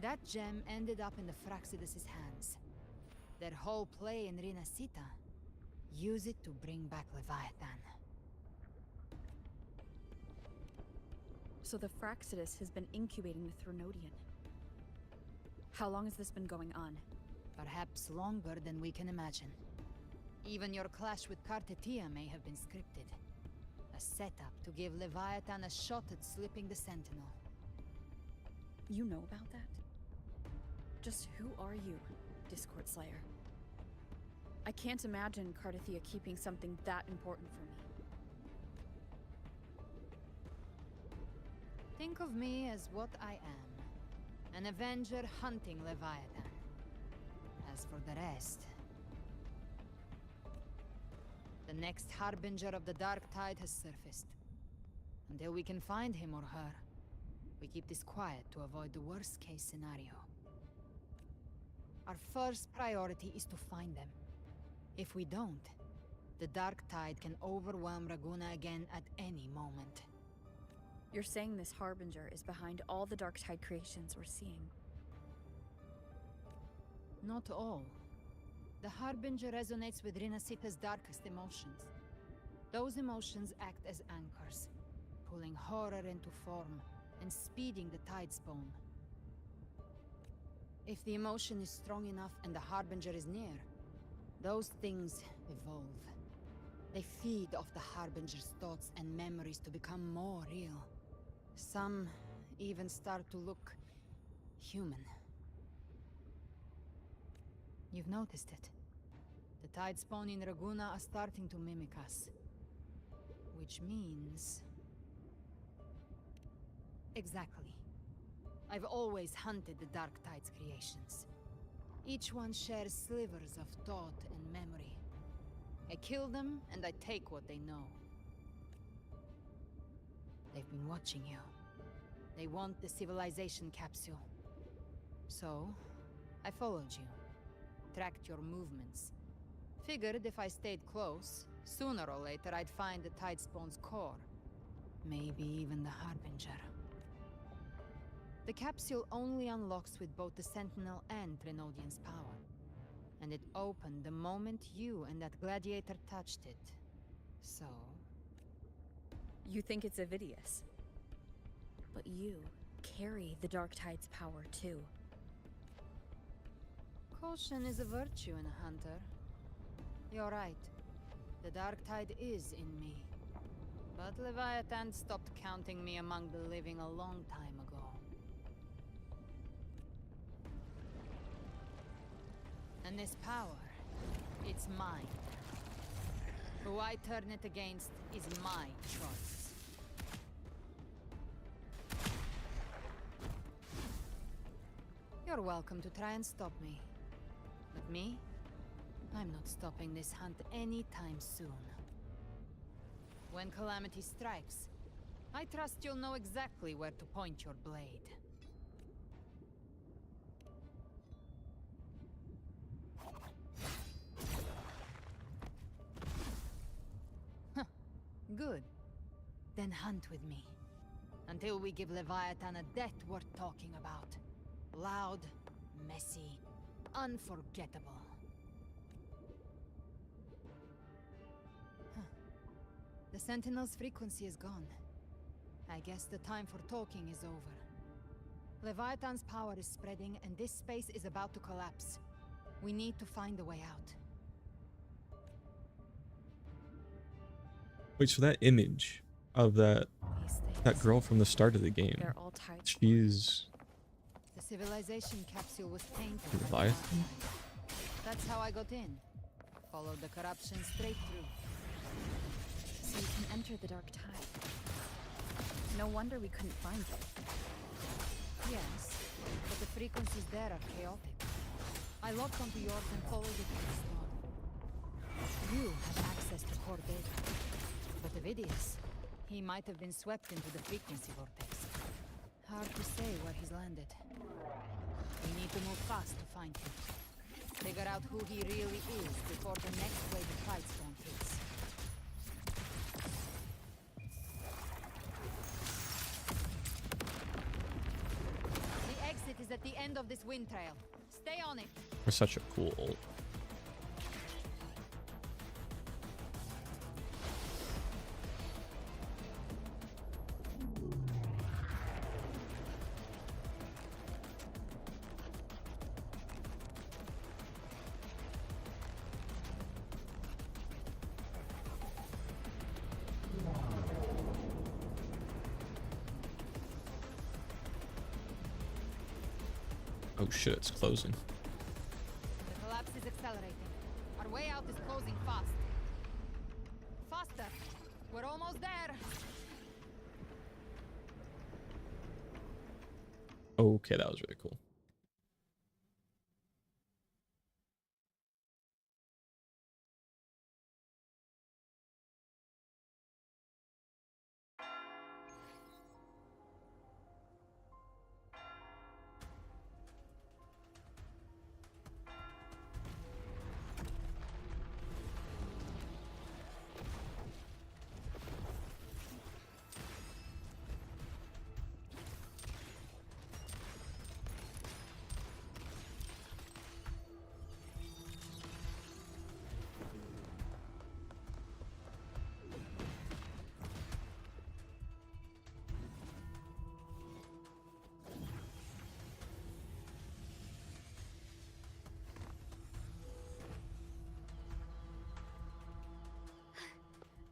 That gem ended up in the Fraxidus' hands. Their whole play in Rinascita, use it to bring back Leviathan. So the Fraxidus has been incubating the Threnodian. How long has this been going on? Perhaps longer than we can imagine. Even your clash with Cartethia may have been scripted. A setup to give Leviathan a shot at slipping the Sentinel. You know about that? Just who are you, Discord Slayer? I can't imagine Cartethia keeping something that important from me. Think of me as what I am. An Avenger hunting Leviathan. As for the rest... The next Harbinger of the Dark Tide has surfaced. Until we can find him or her, we keep this quiet to avoid the worst-case scenario. Our first priority is to find them. If we don't, the Dark Tide can overwhelm Raguna again at any moment. You're saying this Harbinger is behind all the Dark Tide creations we're seeing? Not all. The Harbinger resonates with Rinascita's darkest emotions. Those emotions act as anchors, pulling horror into form and speeding the Tidespawn. If the emotion is strong enough and the Harbinger is near, those things evolve. They feed off the Harbinger's thoughts and memories to become more real. Some even start to look human. You've noticed it. The tide spawn in Raguna are starting to mimic us. Which means... Exactly. I've always hunted the Dark Tide's creations. Each one shares slivers of thought and memory. I kill them, and I take what they know. They've been watching you. They want the civilization capsule. So, I followed you. Tracked your movements. Figured if I stayed close, sooner or later I'd find the Tidespawn's core. Maybe even the Harbinger. The capsule only unlocks with both the Sentinel and Trinodian's power. And it opened the moment you and that gladiator touched it. So... You think it's Avidius. But you carry the Dark Tide's power too. Caution is a virtue in a hunter. You're right. The Dark Tide is in me. But Leviathan stopped counting me among the living a long time ago. And this power, it's mine. Who I turn it against is my choice. You're welcome to try and stop me. But me? I'm not stopping this hunt anytime soon. When Calamity strikes, I trust you'll know exactly where to point your blade. Good. Then hunt with me. Until we give Leviathan a death worth talking about. Loud, messy, unforgettable. The Sentinel's frequency is gone. I guess the time for talking is over. Leviathan's power is spreading and this space is about to collapse. We need to find a way out. Wait, so that image of that girl from the start of the game, They're all tied. she's The civilization capsule was tainted. Leviathan? That's how I got in. Followed the corruption straight through. So you can enter the Dark Tide. No wonder we couldn't find it. Yes, but the frequencies there are chaotic. I locked onto yours and followed it to the storm. You have access to core data. But Avidius, he might have been swept into the frequency vortex. Hard to say where he's landed. We need to move fast to find him. Figure out who he really is before the next wave of Tidespawn hits. The exit is at the end of this wind trail. Stay on it. We're such a cool ult. Oh shit, it's closing. The collapse is accelerating. Our way out is closing fast. Faster! We're almost there! Okay, that was really cool.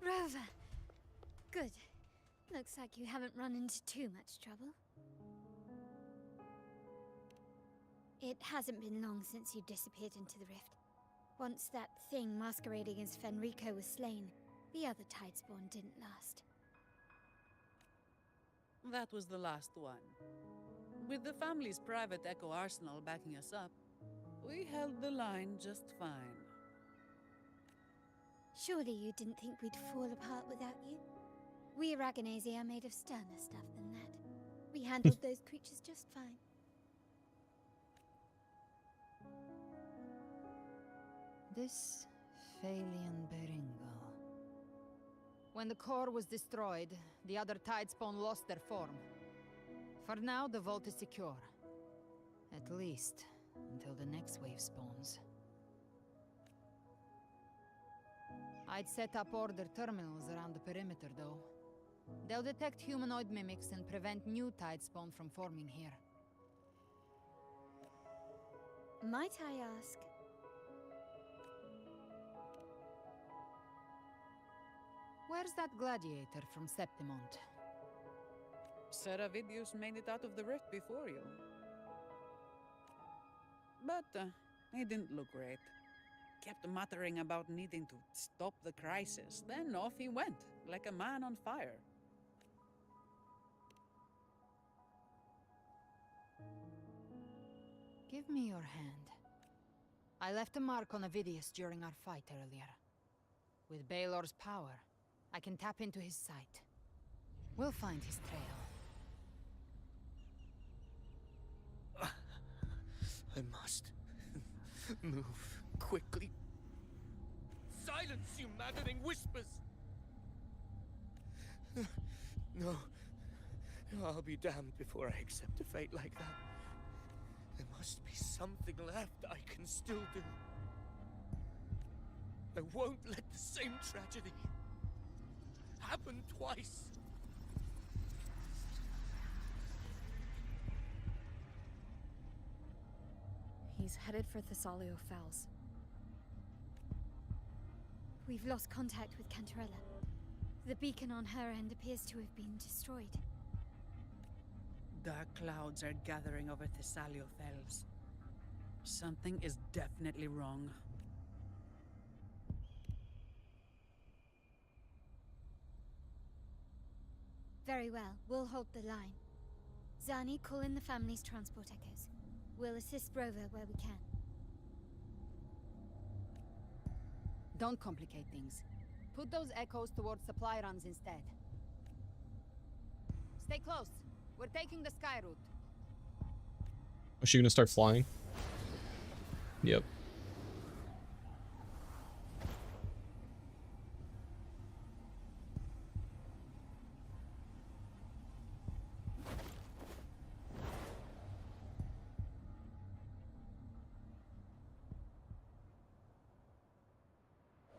Rover. Good. Looks like you haven't run into too much trouble. It hasn't been long since you disappeared into the rift. Once that thing masquerading as Fenrico was slain, the other Tidespawn didn't last. That was the last one. With the family's private Echo Arsenal backing us up, we held the line just fine. Surely you didn't think we'd fall apart without you? We Aragonese are made of sterner stuff than that. We handled those creatures just fine. This Phalian Beringal. When the core was destroyed, the other Tidespawn lost their form. For now, the vault is secure. At least, until the next wave spawns. I'd set up order terminals around the perimeter, though. They'll detect humanoid mimics and prevent new Tidespawn from forming here. Might I ask? Where's that gladiator from Septimont? Seravidius made it out of the rift before you. But he didn't look great. Kept muttering about needing to stop the crisis, then off he went, like a man on fire. Give me your hand. I left a mark on Avidius during our fight earlier. With Baelor's power, I can tap into his sight. We'll find his trail. I must move quickly. Silence, you maddening whispers! No. I'll be damned before I accept a fate like that. There must be something left I can still do. I won't let the same tragedy happen twice. He's headed for Thessalio Fells. We've lost contact with Cantarella. The beacon on her end appears to have been destroyed. Dark clouds are gathering over Thessalio Fells. Something is definitely wrong. Very well, we'll hold the line. Zani, call in the family's transport echoes. We'll assist Rover where we can. Don't complicate things. Put those echoes towards supply runs instead. Stay close. We're taking the sky route. Is she gonna start flying? Yep.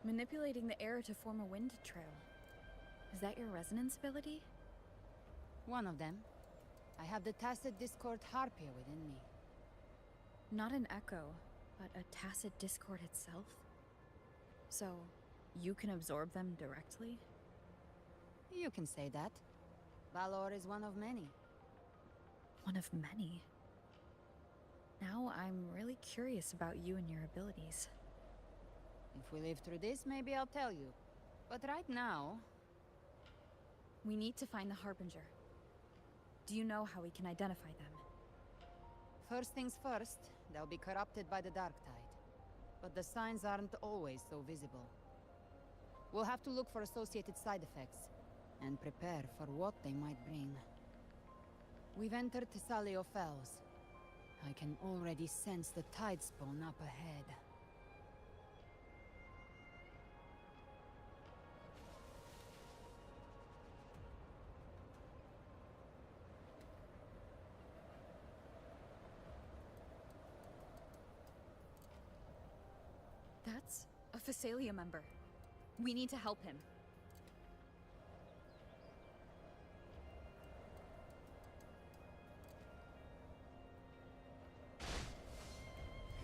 Manipulating the air to form a wind trail. Is that your resonance ability? One of them. I have the Tacit Discord Harpia within me. Not an echo, but a Tacit Discord itself? So, you can absorb them directly? You can say that. Valor is one of many. One of many? Now I'm really curious about you and your abilities. If we live through this, maybe I'll tell you. But right now... We need to find the Harbinger. Do you know how we can identify them? First things first, they'll be corrupted by the Dark Tide. But the signs aren't always so visible. We'll have to look for associated side effects, and prepare for what they might bring. We've entered Thessalio Fells. I can already sense the Tidespawn up ahead. That's a Phasalia member. We need to help him.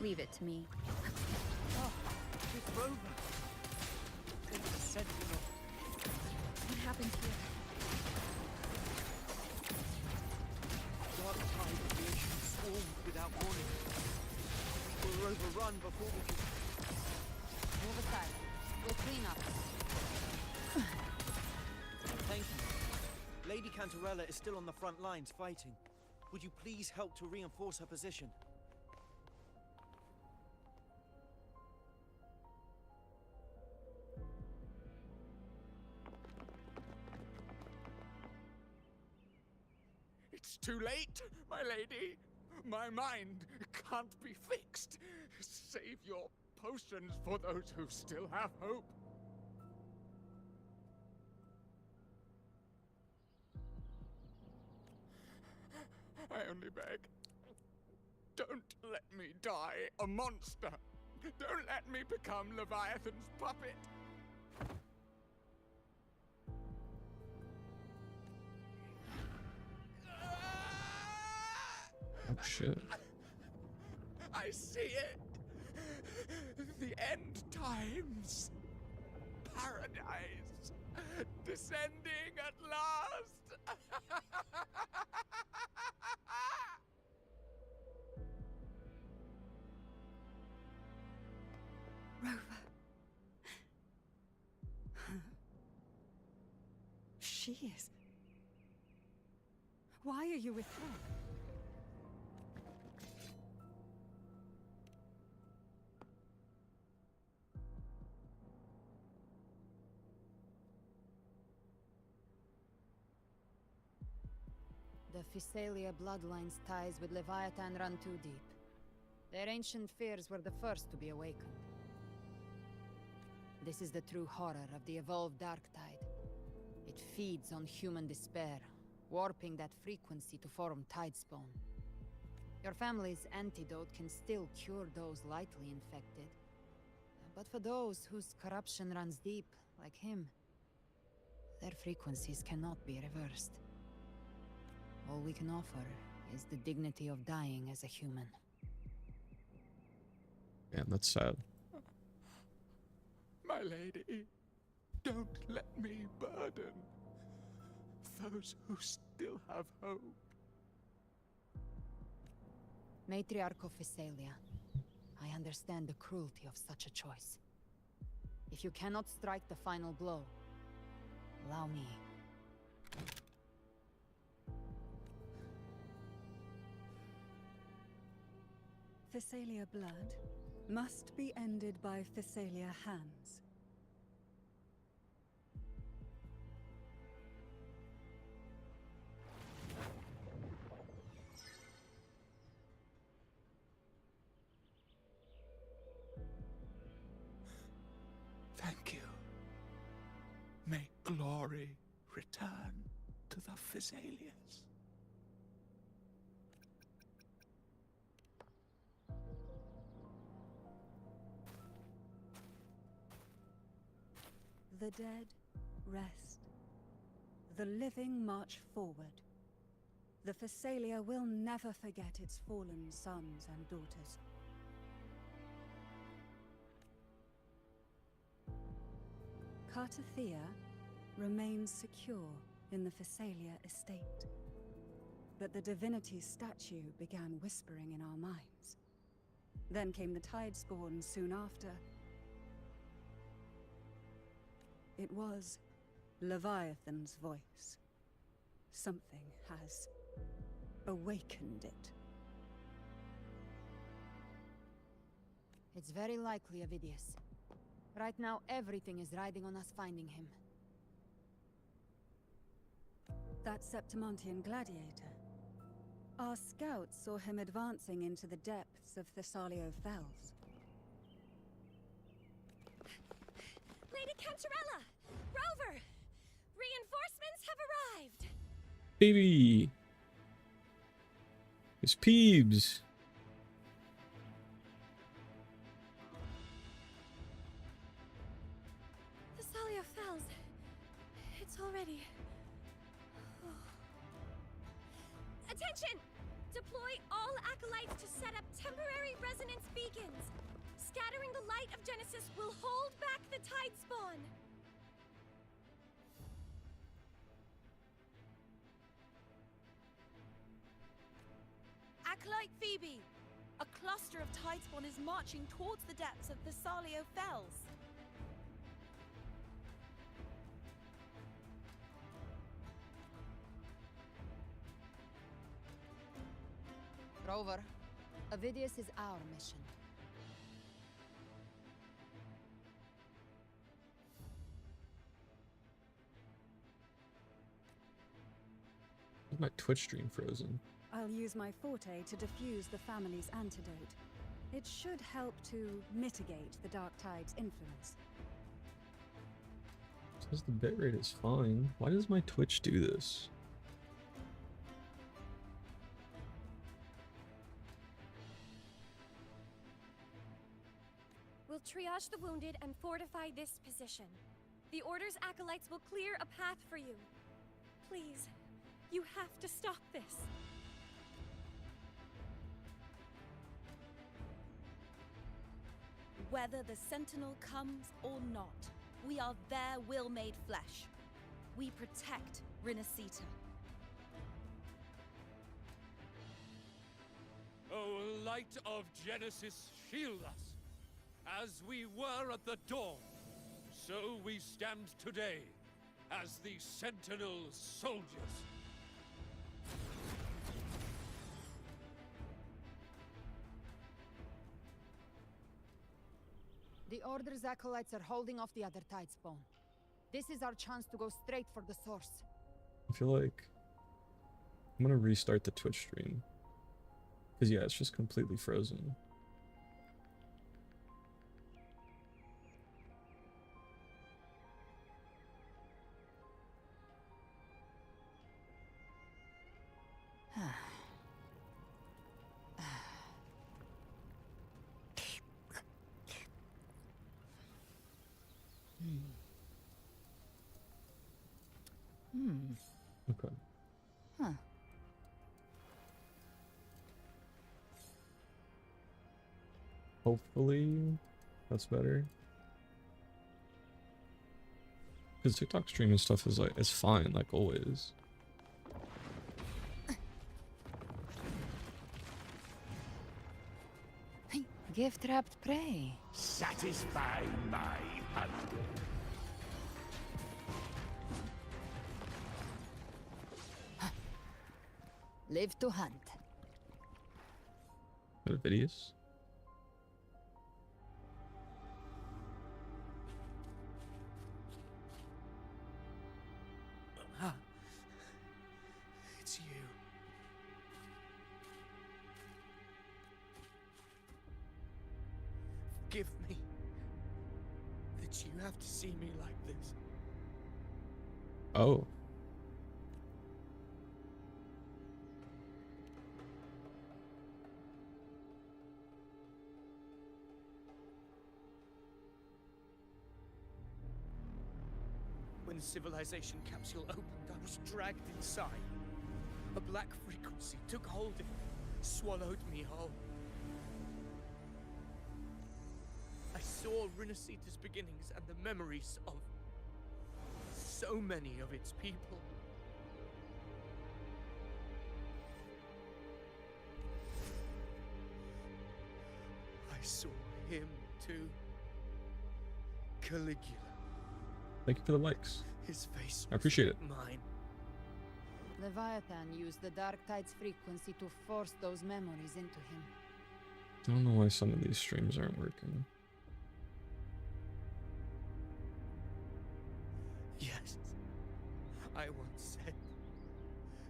Leave it to me. Oh, it's Rover. It's a sentinel. What happened here? Dark tide creation swarmed without warning. run before we can... Move aside. We'll clean up. Thank you. Lady Cantarella is still on the front lines fighting. Would you please help to reinforce her position? It's too late, my lady. My mind can't be fixed. Save your potions for those who still have hope. I only beg. Don't let me die a monster. Don't let me become Leviathan's puppet. Oh shit. I see it. The end times. Paradise. Descending at last. Rover. She is. Why are you with her? The Physalia bloodline's ties with Leviathan run too deep. Their ancient fears were the first to be awakened. This is the true horror of the evolved Darktide. It feeds on human despair, warping that frequency to form Tidespawn. Your family's antidote can still cure those lightly infected. But for those whose corruption runs deep, like him, their frequencies cannot be reversed. All we can offer is the dignity of dying as a human. Damn, that's sad. My lady, don't let me burden those who still have hope. Matriarch of Physalia, I understand the cruelty of such a choice. If you cannot strike the final blow, allow me. Physalia blood must be ended by Physalia hands. Thank you. May glory return to the Physalians. The dead rest. The living march forward. The Physalia will never forget its fallen sons and daughters. Cartathea remains secure in the Physalia estate. But the divinity's statue began whispering in our minds. Then came the Tidespawn soon after. It was Leviathan's voice. Something has awakened it. It's very likely, Avidius. Right now, everything is riding on us finding him. That Septimontian gladiator. Our scouts saw him advancing into the depths of Thessalio Fells. Lady Cantarella! Rover! Reinforcements have arrived! Baby! It's Peebs! Thessalio Fells. It's already... Attention! Deploy all acolytes to set up temporary resonance beacons. Scattering the light of Genesis will hold back the Tidespawn. Acolyte Phoebe, a cluster of Tidespawn is marching towards the depths of Thessalio Fells. Rover, Avidius is our mission. My Twitch stream frozen. I'll use my forte to diffuse the family's antidote. It should help to mitigate the Dark Tide's influence. It says the bitrate is fine. Why does my Twitch do this? We'll triage the wounded and fortify this position. The Order's acolytes will clear a path for you. Please, you have to stop this. Whether the Sentinel comes or not, we are their will made flesh. We protect Rinascita. O Light of Genesis, shield us. As we were at the dawn, so we stand today as the Sentinel soldiers. The Order's acolytes are holding off the other Tidespawn. This is our chance to go straight for the source. I feel like I'm gonna restart the Twitch stream. Because yeah, it's just completely frozen. Okay. Huh. Hopefully that's better. Because TikTok stream and stuff is like, it's fine, like always. Gift-wrapped prey. Satisfy my hunger. Live to hunt. Avidius? It's you. Forgive me that you have to see me like this. Oh. When the civilization capsule opened, I was dragged inside. A black frequency took hold of me, swallowed me whole. I saw Rinascita's beginnings and the memories of so many of its people. I saw him too. Caligula. Thank you for the likes. His face I appreciate it. mine. Leviathan used the Dark Tide's frequency to force those memories into him. I don't know why some of these streams aren't working. Yes. I once said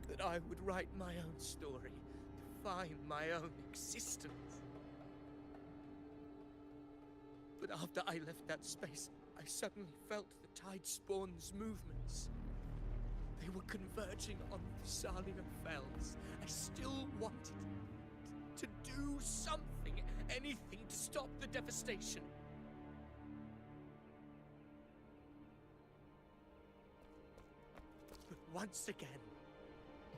that I would write my own story, define my own existence. But after I left that space, I suddenly felt the Tidespawn's movements. They were converging on Thessalio Fells. I still wanted to do something, anything to stop the devastation. But once again,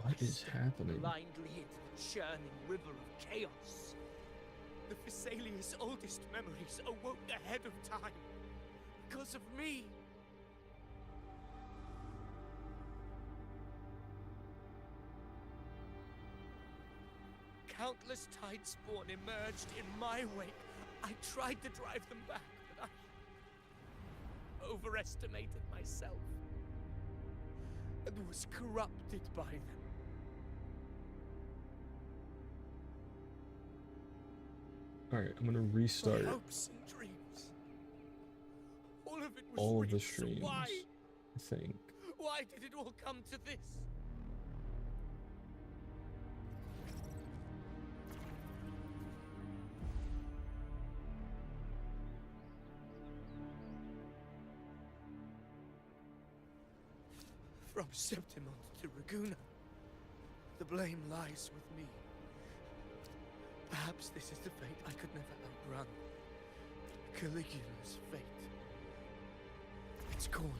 What is happening? blindly into the churning river of chaos. The Thessalia's oldest memories awoke ahead of time. Because of me. countless Tidespawn emerged in my wake, I tried to drive them back, but I overestimated myself and was corrupted by them. Alright, I'm gonna restart My hopes and dreams. All of it was all of real, the so streams, why? I think. Why did it all come to this? From Septimont to Raguna, the blame lies with me. Perhaps this is the fate I could never outrun. Caligula's fate. It's calling.